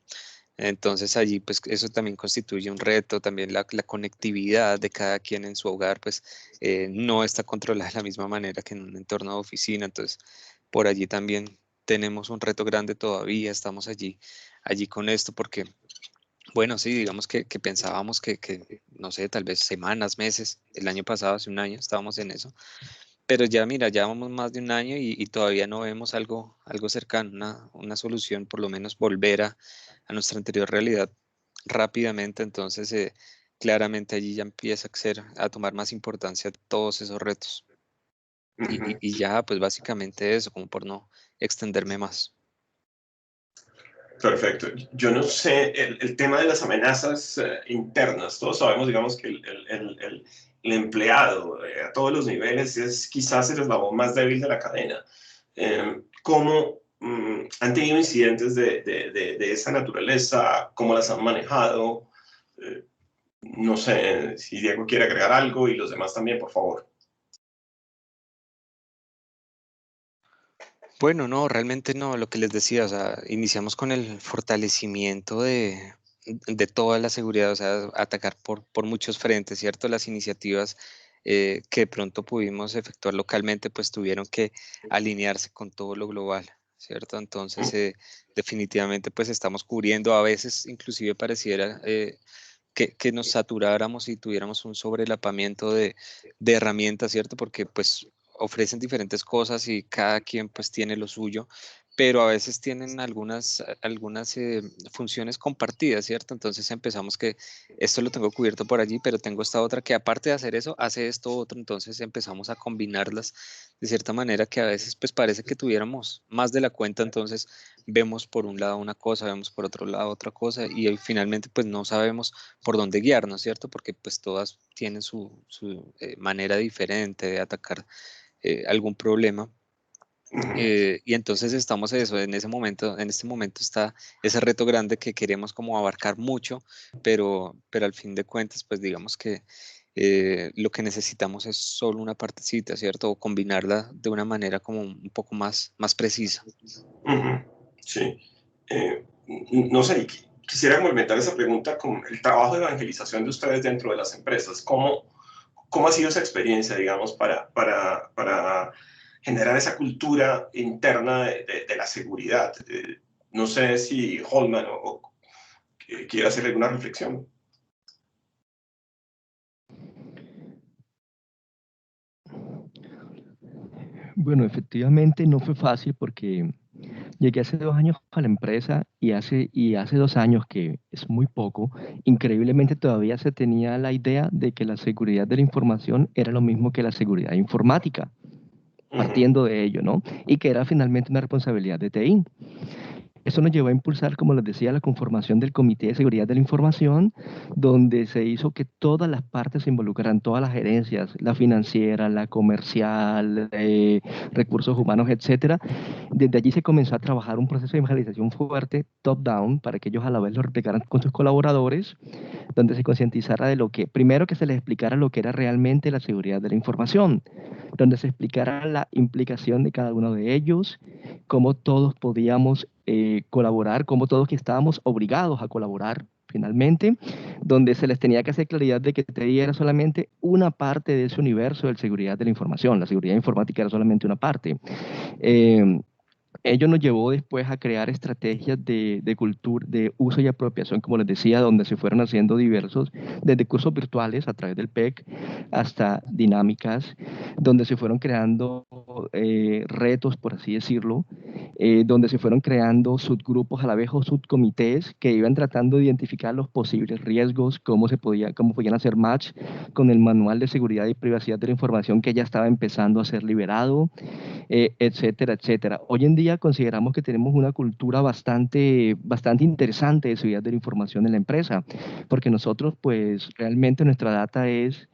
Entonces allí pues eso también constituye un reto, también la conectividad de cada quien en su hogar pues no está controlada de la misma manera que en un entorno de oficina, entonces por allí también tenemos un reto grande todavía, estamos allí con esto porque, bueno, sí, digamos que pensábamos no sé, tal vez semanas, meses, el año pasado, hace un año, estábamos en eso, pero ya, mira, ya vamos más de un año y todavía no vemos algo cercano, una solución, por lo menos volver a nuestra anterior realidad rápidamente. Entonces, claramente allí ya empieza a tomar más importancia todos esos retos. Y ya, pues básicamente eso, como por no extenderme más. Perfecto. Yo no sé, el tema de las amenazas internas, todos sabemos, digamos, que el empleado a todos los niveles es quizás el eslabón más débil de la cadena. ¿Cómo han tenido incidentes de esa naturaleza? ¿Cómo las han manejado? No sé si Diego quiere agregar algo y los demás también, por favor. Bueno, no, realmente no, lo que les decía, o sea, iniciamos con el fortalecimiento de toda la seguridad, o sea, atacar por muchos frentes, ¿cierto? Las iniciativas que de pronto pudimos efectuar localmente, pues tuvieron que alinearse con todo lo global, ¿cierto? Entonces, definitivamente, pues estamos cubriendo, a veces inclusive pareciera que nos saturáramos y tuviéramos un sobrelapamiento de herramientas, ¿cierto? Porque pues ofrecen diferentes cosas y cada quien pues tiene lo suyo, pero a veces tienen algunas funciones compartidas, ¿cierto? Entonces empezamos que esto lo tengo cubierto por allí, pero tengo esta otra que aparte de hacer eso, hace esto otro, entonces empezamos a combinarlas de cierta manera que a veces pues parece que tuviéramos más de la cuenta, entonces vemos por un lado una cosa, vemos por otro lado otra cosa y finalmente pues no sabemos por dónde guiarnos, ¿cierto? Porque pues todas tienen su manera diferente de atacar algún problema. Y entonces estamos eso, en este momento está ese reto grande que queremos como abarcar mucho, pero al fin de cuentas, pues digamos que lo que necesitamos es solo una partecita, ¿cierto? O combinarla de una manera como un poco más precisa. Sí. No sé, quisiera complementar esa pregunta con el trabajo de evangelización de ustedes dentro de las empresas. ¿Cómo ha sido esa experiencia, digamos, para generar esa cultura interna de la seguridad? No sé si Holman quiere hacer alguna reflexión. Bueno, efectivamente no fue fácil porque llegué hace 2 años a la empresa y hace 2 años, que es muy poco, increíblemente todavía se tenía la idea de que la seguridad de la información era lo mismo que la seguridad informática, partiendo de ello, ¿no? Y que era finalmente una responsabilidad de TI. Eso nos llevó a impulsar, como les decía, la conformación del Comité de Seguridad de la Información, donde se hizo que todas las partes se involucraran, todas las gerencias, la financiera, la comercial, recursos humanos, etcétera. Desde allí se comenzó a trabajar un proceso de evangelización fuerte, top-down, para que ellos a la vez lo replicaran con sus colaboradores, donde se concientizara de lo que, primero que se les explicara lo que era realmente la seguridad de la información, donde se explicara la implicación de cada uno de ellos, cómo todos podíamos colaborar, cómo todos que estábamos obligados a colaborar finalmente, donde se les tenía que hacer claridad de que TI era solamente una parte de ese universo de seguridad de la información, la seguridad informática era solamente una parte. Ello nos llevó después a crear estrategias de cultura, de uso y apropiación, como les decía, donde se fueron haciendo diversos, desde cursos virtuales a través del PEC hasta dinámicas, donde se fueron creando retos, por así decirlo, donde se fueron creando subgrupos a la vez o subcomités que iban tratando de identificar los posibles riesgos, cómo podían hacer match con el manual de seguridad y privacidad de la información que ya estaba empezando a ser liberado, etcétera, etcétera. Hoy en día consideramos que tenemos una cultura bastante interesante de seguridad de la información en la empresa, porque nosotros, pues, realmente nuestra data es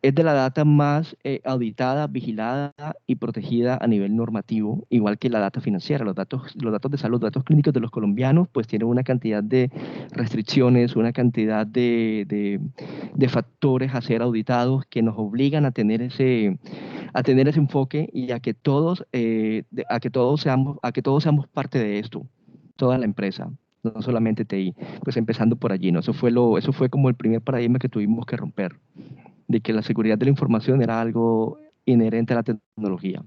de la data más auditada, vigilada y protegida a nivel normativo, igual que la data financiera. Los datos de salud, los datos clínicos de los colombianos, pues tienen una cantidad de restricciones, una cantidad de factores a ser auditados que nos obligan a tener ese enfoque y a que todos seamos parte de esto, toda la empresa, no solamente TI, pues empezando por allí, ¿no? Eso fue como el primer paradigma que tuvimos que romper, de que la seguridad de la información era algo inherente a la tecnología.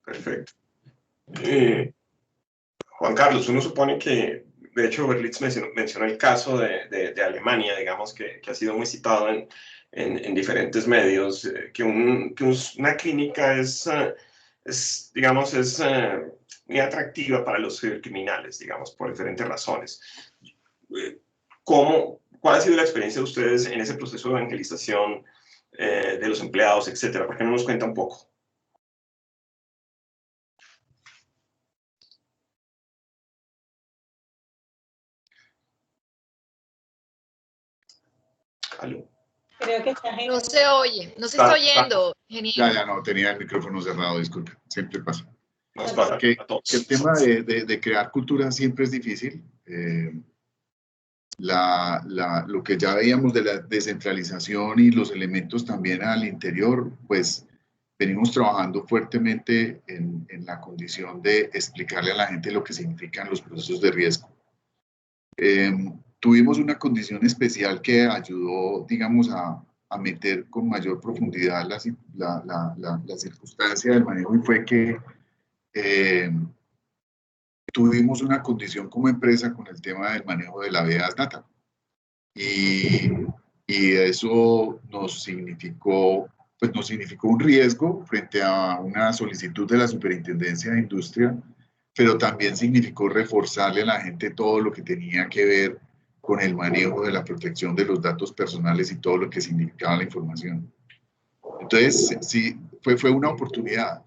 Perfecto. Juan Carlos, uno supone que, de hecho, Berlitz mencionó el caso de Alemania, digamos, que ha sido muy citado en diferentes medios, que una clínica es digamos, muy atractiva para los cibercriminales, digamos, por diferentes razones. ¿Cuál ha sido la experiencia de ustedes en ese proceso de evangelización de los empleados, etcétera? ¿Por qué no nos cuenta un poco? ¿Aló? Creo que estás No se oye, no se está oyendo, Geniel. Ya, no, tenía el micrófono cerrado, disculpe, siempre pasa. Nos pasa Que a todos. el tema de crear cultura siempre es difícil. lo que ya veíamos de la descentralización y los elementos también al interior, pues venimos trabajando fuertemente en la condición de explicarle a la gente lo que significan los procesos de riesgo. Tuvimos una condición especial que ayudó, digamos, a meter con mayor profundidad la circunstancia del manejo, y fue que tuvimos una condición como empresa con el tema del manejo de la BEAS Data. Y eso nos significó un riesgo frente a una solicitud de la Superintendencia de Industria, pero también significó reforzarle a la gente todo lo que tenía que ver con el manejo de la protección de los datos personales y todo lo que significaba la información. Entonces, sí, fue una oportunidad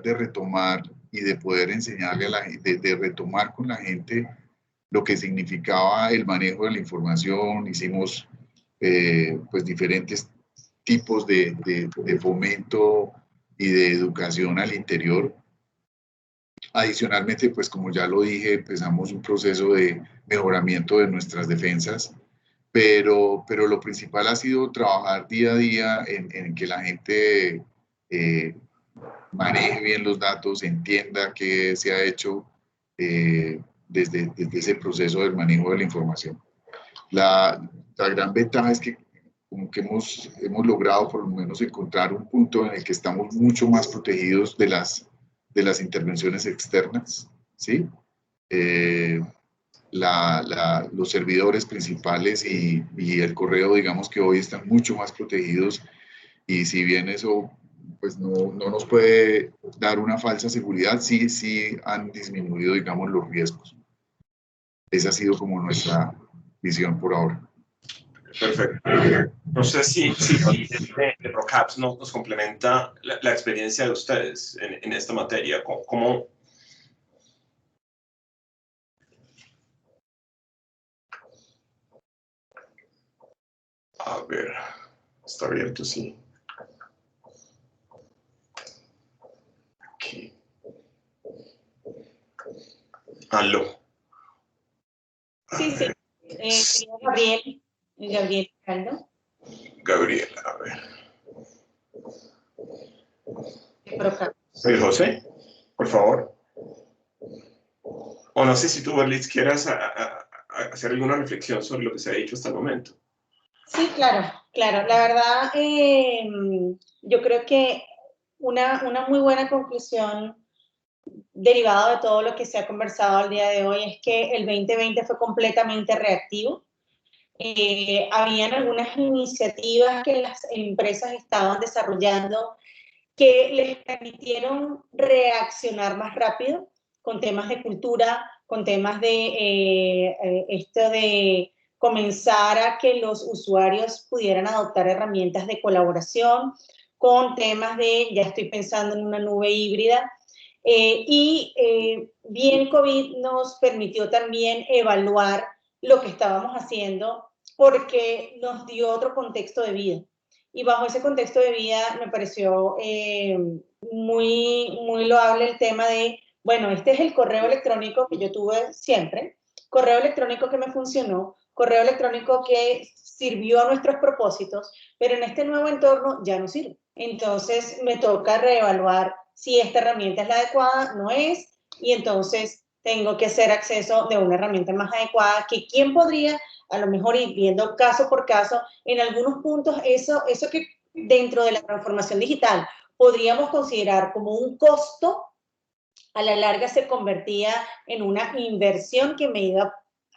de retomar y de poder enseñarle a la gente, de retomar con la gente lo que significaba el manejo de la información. Hicimos pues diferentes tipos de fomento y de educación al interior. Adicionalmente, pues como ya lo dije, empezamos un proceso de mejoramiento de nuestras defensas, pero lo principal ha sido trabajar día a día en que la gente maneje bien los datos, entienda qué se ha hecho desde ese proceso del manejo de la información. La gran ventaja es que como que hemos logrado por lo menos encontrar un punto en el que estamos mucho más protegidos de las intervenciones externas, ¿sí? Los servidores principales y el correo, digamos que hoy están mucho más protegidos, y si bien eso pues no nos puede dar una falsa seguridad, sí han disminuido, digamos, los riesgos. Esa ha sido como nuestra visión por ahora. Perfecto. No sé si de ProCaps nos complementa la experiencia de ustedes en esta materia. ¿Cómo? A ver, está abierto, sí. Aquí. Aló. Sí. Gabriel Caldo. Gabriel, a ver. ProCaps. José, por favor. O no sé si tú, Berlitz, quieras hacer alguna reflexión sobre lo que se ha dicho hasta el momento. Sí, claro. La verdad, yo creo que una muy buena conclusión derivada de todo lo que se ha conversado al día de hoy es que el 2020 fue completamente reactivo. Habían algunas iniciativas que las empresas estaban desarrollando que les permitieron reaccionar más rápido con temas de cultura, con temas de esto de comenzar a que los usuarios pudieran adoptar herramientas de colaboración, con temas de, ya estoy pensando en una nube híbrida, bien COVID nos permitió también evaluar lo que estábamos haciendo porque nos dio otro contexto de vida. Y bajo ese contexto de vida me pareció muy loable el tema de, bueno, este es el correo electrónico que yo tuve siempre, correo electrónico que me funcionó, correo electrónico que sirvió a nuestros propósitos, pero en este nuevo entorno ya no sirve. Entonces me toca reevaluar si esta herramienta es la adecuada, no es, y entonces tengo que hacer acceso de una herramienta más adecuada que quién podría, a lo mejor ir viendo caso por caso, en algunos puntos eso que dentro de la transformación digital podríamos considerar como un costo, a la larga se convertía en una inversión que me iba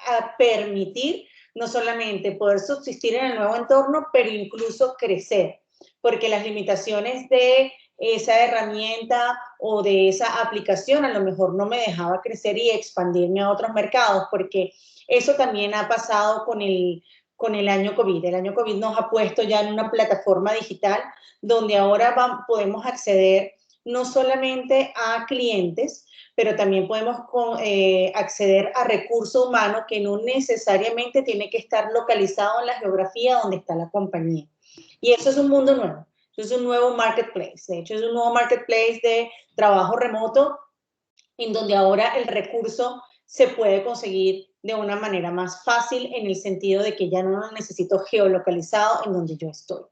a permitir no solamente poder subsistir en el nuevo entorno, pero incluso crecer, porque las limitaciones de esa herramienta o de esa aplicación a lo mejor no me dejaba crecer y expandirme a otros mercados, porque eso también ha pasado con el año COVID. El año COVID nos ha puesto ya en una plataforma digital donde ahora podemos acceder no solamente a clientes, pero también podemos acceder a recurso humano que no necesariamente tiene que estar localizado en la geografía donde está la compañía. Y eso es un mundo nuevo. Eso es un nuevo marketplace. De hecho, es un nuevo marketplace de trabajo remoto en donde ahora el recurso se puede conseguir de una manera más fácil en el sentido de que ya no lo necesito geolocalizado en donde yo estoy.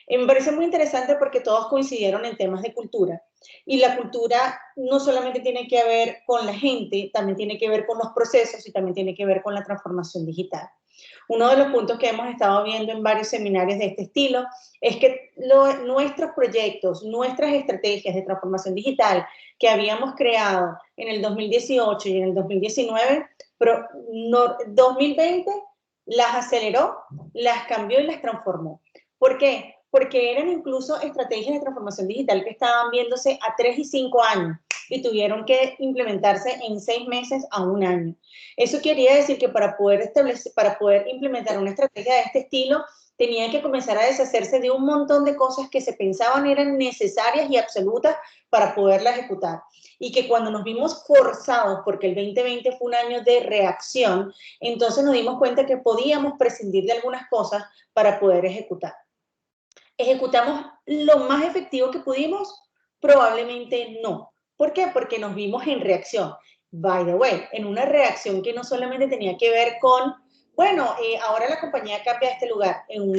Me parece muy interesante porque todos coincidieron en temas de cultura. Y la cultura no solamente tiene que ver con la gente, también tiene que ver con los procesos y también tiene que ver con la transformación digital. Uno de los puntos que hemos estado viendo en varios seminarios de este estilo es que nuestros proyectos, nuestras estrategias de transformación digital que habíamos creado en el 2018 y en el 2019, pero 2020 las aceleró, las cambió y las transformó. ¿Por qué? Porque eran incluso estrategias de transformación digital que estaban viéndose a 3 y 5 años y tuvieron que implementarse en 6 meses a 1 año. Eso quería decir que para poder implementar una estrategia de este estilo, tenían que comenzar a deshacerse de un montón de cosas que se pensaban eran necesarias y absolutas para poderla ejecutar. Y que cuando nos vimos forzados, porque el 2020 fue un año de reacción, entonces nos dimos cuenta que podíamos prescindir de algunas cosas para poder ejecutar. ¿Ejecutamos lo más efectivo que pudimos? Probablemente no. ¿Por qué? Porque nos vimos en reacción. By the way, en una reacción que no solamente tenía que ver con, bueno, ahora la compañía cambia a este lugar, en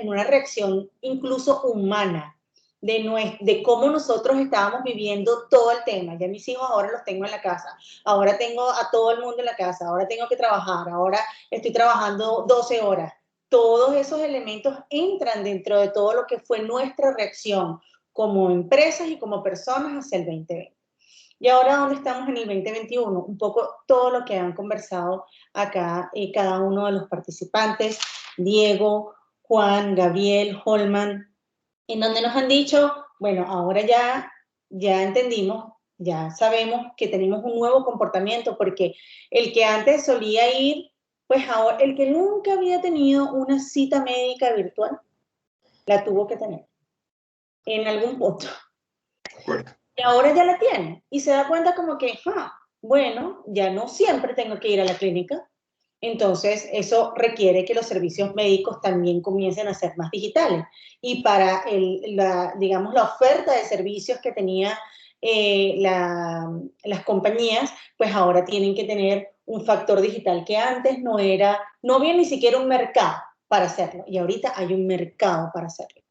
una reacción incluso humana de cómo nosotros estábamos viviendo todo el tema. Ya mis hijos ahora los tengo en la casa, ahora tengo a todo el mundo en la casa, ahora tengo que trabajar, ahora estoy trabajando 12 horas. Todos esos elementos entran dentro de todo lo que fue nuestra reacción como empresas y como personas hacia el 2020. Y ahora, ¿dónde estamos en el 2021? Un poco todo lo que han conversado acá cada uno de los participantes, Diego, Juan, Gabriel, Holman, en donde nos han dicho, bueno, ahora ya entendimos, ya sabemos que tenemos un nuevo comportamiento, porque el que antes solía ir, pues ahora, el que nunca había tenido una cita médica virtual, la tuvo que tener en algún punto. Bueno. Y ahora ya la tiene y se da cuenta como que, bueno, ya no siempre tengo que ir a la clínica. Entonces, eso requiere que los servicios médicos también comiencen a ser más digitales. Y para, digamos, la oferta de servicios que tenía las compañías, pues ahora tienen que tener un factor digital que antes no había ni siquiera un mercado para hacerlo. Y ahorita hay un mercado para hacerlo.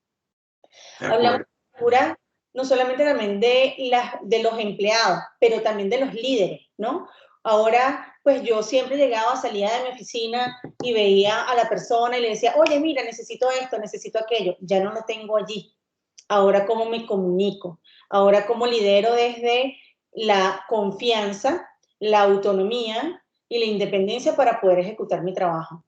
Hablamos de cultura, no solamente también de los empleados, pero también de los líderes, ¿no? Ahora, pues yo siempre llegaba, salía de mi oficina y veía a la persona y le decía, oye, mira, necesito esto, necesito aquello. Ya no lo tengo allí. Ahora, ¿cómo me comunico? Ahora, ¿cómo lidero desde la confianza, la autonomía y la independencia para poder ejecutar mi trabajo?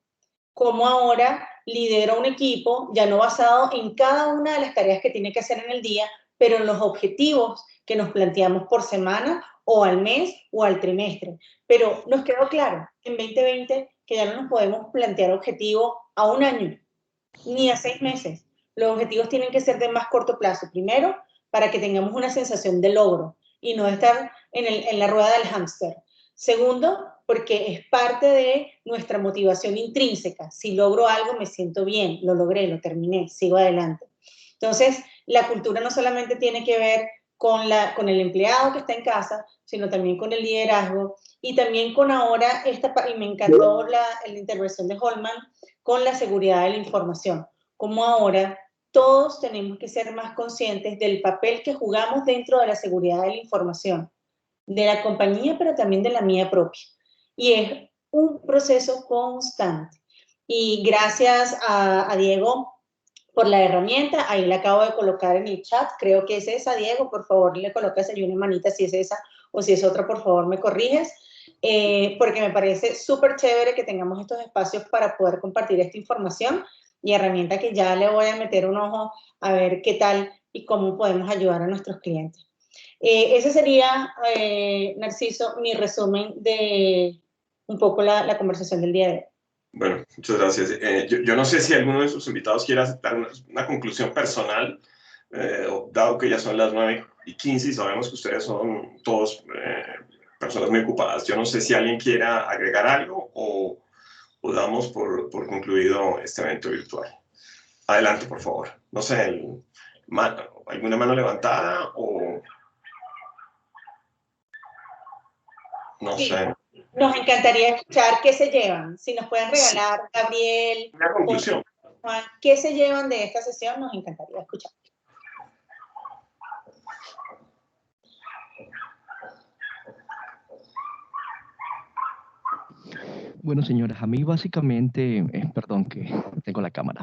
¿Cómo ahora lidero un equipo ya no basado en cada una de las tareas que tiene que hacer en el día, pero en los objetivos que nos planteamos por semana o al mes o al trimestre? Pero nos quedó claro en 2020 que ya no nos podemos plantear objetivos a 1 año ni a 6 meses. Los objetivos tienen que ser de más corto plazo. Primero, para que tengamos una sensación de logro y no estar en la rueda del hámster. Segundo, porque es parte de nuestra motivación intrínseca. Si logro algo, me siento bien, lo logré, lo terminé, sigo adelante. Entonces, la cultura no solamente tiene que ver con el empleado que está en casa, sino también con el liderazgo y también con ahora, y me encantó la intervención de Holman, con la seguridad de la información. Como ahora todos tenemos que ser más conscientes del papel que jugamos dentro de la seguridad de la información, de la compañía, pero también de la mía propia. Y es un proceso constante. Y gracias a Diego por la herramienta, ahí la acabo de colocar en el chat, creo que es esa, Diego, por favor le colocas ahí una manita si es esa o si es otra, por favor me corriges, porque me parece súper chévere que tengamos estos espacios para poder compartir esta información y herramienta que ya le voy a meter un ojo a ver qué tal y cómo podemos ayudar a nuestros clientes. Ese sería, Narciso, mi resumen de un poco la conversación del día de hoy. Bueno, muchas gracias. Yo no sé si alguno de sus invitados quiere aceptar una conclusión personal, dado que ya son las 9:15 y sabemos que ustedes son todos personas muy ocupadas. Yo no sé si alguien quiera agregar algo o damos por concluido este evento virtual. Adelante, por favor. No sé, ¿alguna mano levantada o...? No sé. Nos encantaría escuchar qué se llevan. Si nos pueden regalar, Gabriel, una conclusión. Juan, qué se llevan de esta sesión, nos encantaría escuchar. Bueno, señoras, a mí básicamente, perdón que tengo la cámara.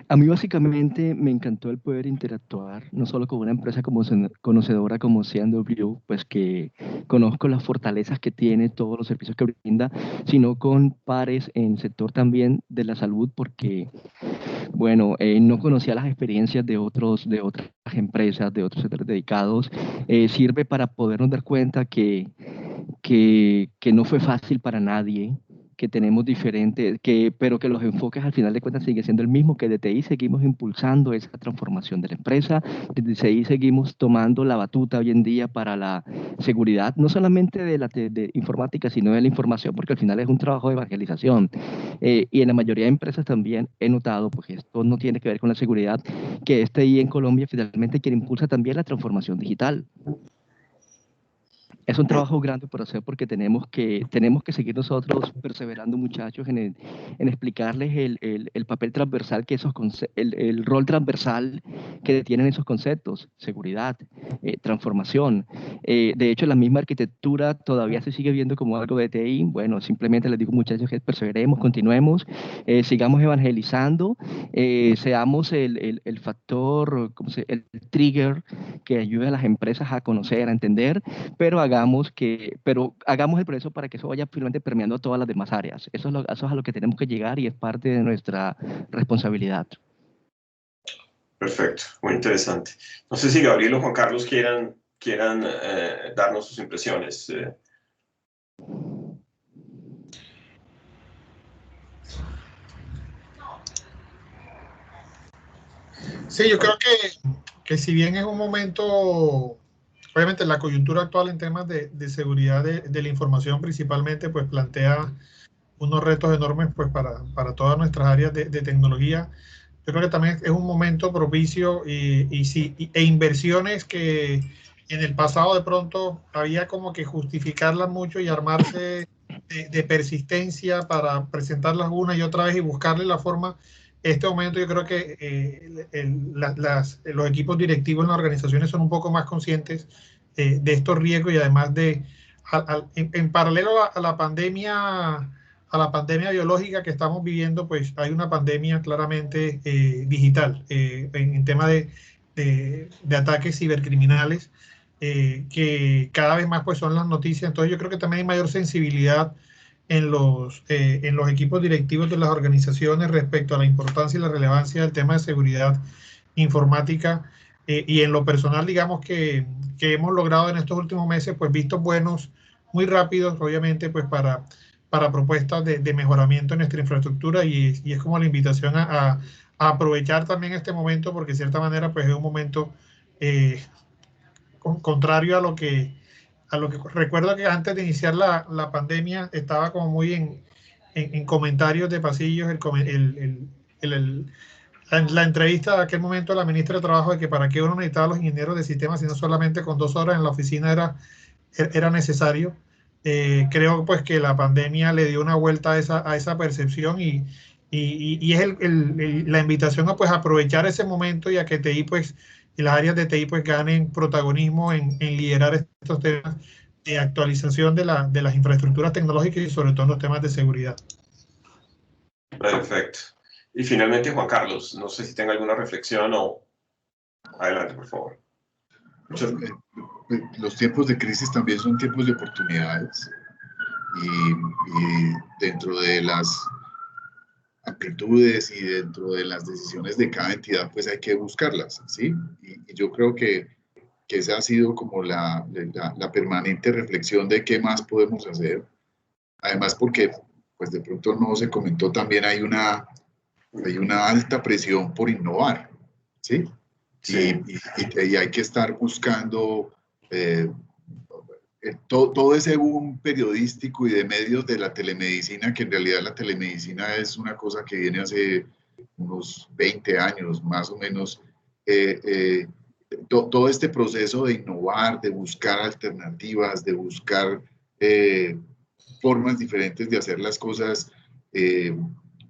A mí básicamente me encantó el poder interactuar, no solo con una empresa como conocedora como C&W, pues que conozco las fortalezas que tiene, todos los servicios que brinda, sino con pares en sector también de la salud, porque, bueno, no conocía las experiencias de otras empresas, de otros sectores dedicados. Sirve para podernos dar cuenta que no fue fácil para nadie, que tenemos diferentes, pero que los enfoques al final de cuentas siguen siendo el mismo, que desde TI seguimos impulsando esa transformación de la empresa, desde TI seguimos tomando la batuta hoy en día para la seguridad, no solamente de informática, sino de la información, porque al final es un trabajo de evangelización. Y en la mayoría de empresas también he notado, porque esto no tiene que ver con la seguridad, que TI en Colombia finalmente quien impulsa también la transformación digital. Es un trabajo grande por hacer porque tenemos que seguir nosotros perseverando, muchachos, en explicarles el papel transversal, que el rol transversal que tienen esos conceptos: seguridad, transformación. De hecho, la misma arquitectura todavía se sigue viendo como algo de TI. Bueno, simplemente les digo, muchachos, que perseveremos, continuemos, sigamos evangelizando, seamos el factor, el trigger que ayude a las empresas a conocer, a entender, pero hagamos el proceso para que eso vaya finalmente permeando a todas las demás áreas. Eso es a lo que tenemos que llegar y es parte de nuestra responsabilidad. Perfecto, muy interesante. No sé si Gabriel o Juan Carlos quieran darnos sus impresiones. Sí, yo creo que si bien es un momento, obviamente la coyuntura actual en temas de seguridad de la información principalmente, pues plantea unos retos enormes pues para todas nuestras áreas de tecnología. Yo creo que también es un momento propicio e inversiones que en el pasado de pronto había como que justificarlas mucho y armarse de persistencia para presentarlas una y otra vez y buscarle la forma. Este momento yo creo que los equipos directivos en las organizaciones son un poco más conscientes de estos riesgos y además en paralelo a la pandemia biológica que estamos viviendo, pues hay una pandemia claramente digital en tema de ataques cibercriminales que cada vez más pues son las noticias. Entonces yo creo que también hay mayor sensibilidad en los equipos directivos de las organizaciones respecto a la importancia y la relevancia del tema de seguridad informática y en lo personal, digamos que hemos logrado en estos últimos meses pues vistos buenos muy rápidos, obviamente pues para propuestas de mejoramiento en nuestra infraestructura y es como la invitación a aprovechar también este momento porque de cierta manera pues es un momento contrario a lo que recuerdo que antes de iniciar la pandemia estaba como muy en comentarios de pasillos la entrevista de aquel momento a la ministra de Trabajo de que para qué uno necesitaba los ingenieros de sistemas, sino solamente con 2 horas en la oficina era necesario. Creo pues que la pandemia le dio una vuelta a esa percepción y es la invitación a pues aprovechar ese momento y a que TI pues y las áreas de TI pues ganen protagonismo en liderar estos temas de actualización de las infraestructuras tecnológicas y sobre todo en los temas de seguridad. Perfecto. Y finalmente, Juan Carlos, no sé si tenga alguna reflexión o... Adelante, por favor. Los tiempos de crisis también son tiempos de oportunidades y dentro de las amplitudes y dentro de las decisiones de cada entidad pues hay que buscarlas, ¿sí? Y yo creo que esa ha sido como la permanente reflexión de qué más podemos hacer. Además porque pues de pronto no se comentó, también hay una alta presión por innovar, ¿sí? Sí. Y hay que estar buscando todo ese boom periodístico y de medios de la telemedicina, que en realidad la telemedicina es una cosa que viene hace unos 20 años más o menos. Todo este proceso de innovar, de buscar alternativas, de buscar formas diferentes de hacer las cosas,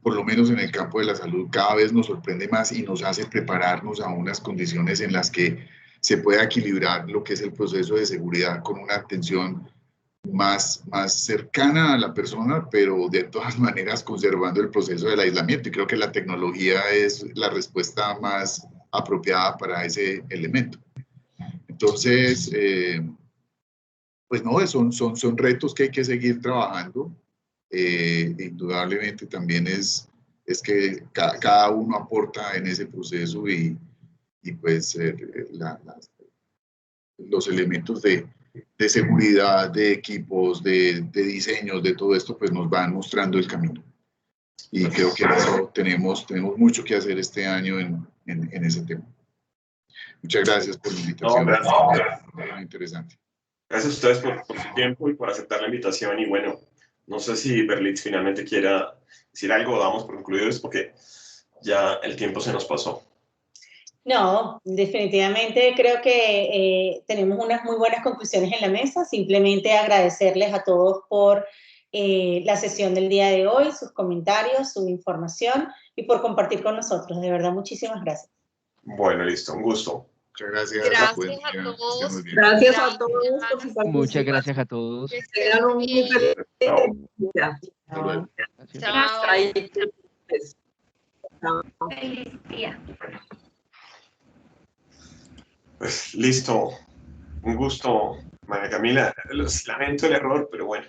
por lo menos en el campo de la salud, cada vez nos sorprende más y nos hace prepararnos a unas condiciones en las que se pueda equilibrar lo que es el proceso de seguridad con una atención más cercana a la persona, pero de todas maneras conservando el proceso del aislamiento. Y creo que la tecnología es la respuesta más apropiada para ese elemento. Entonces, pues no, son retos que hay que seguir trabajando. Indudablemente también es que cada uno aporta en ese proceso y pues los elementos de seguridad, de equipos, de diseños, de todo esto, pues nos van mostrando el camino. Y creo que eso tenemos mucho que hacer este año en ese tema. Muchas gracias por la invitación. No, gracias. Muy interesante. Gracias a ustedes por su tiempo y por aceptar la invitación. Y bueno, no sé si Berlitz finalmente quiera decir algo, damos por concluidos porque ya el tiempo se nos pasó. No, definitivamente creo que tenemos unas muy buenas conclusiones en la mesa. Simplemente agradecerles a todos por la sesión del día de hoy, sus comentarios, su información y por compartir con nosotros. De verdad, muchísimas gracias. Bueno, listo, un gusto. Muchas gracias. Gracias a todos. Gracias a todos por su participación. Muchas gracias a todos. Que estén muy bien. día. Chao. Chao. Feliz día. Pues listo, un gusto, María Camila. Lamento el error, pero bueno.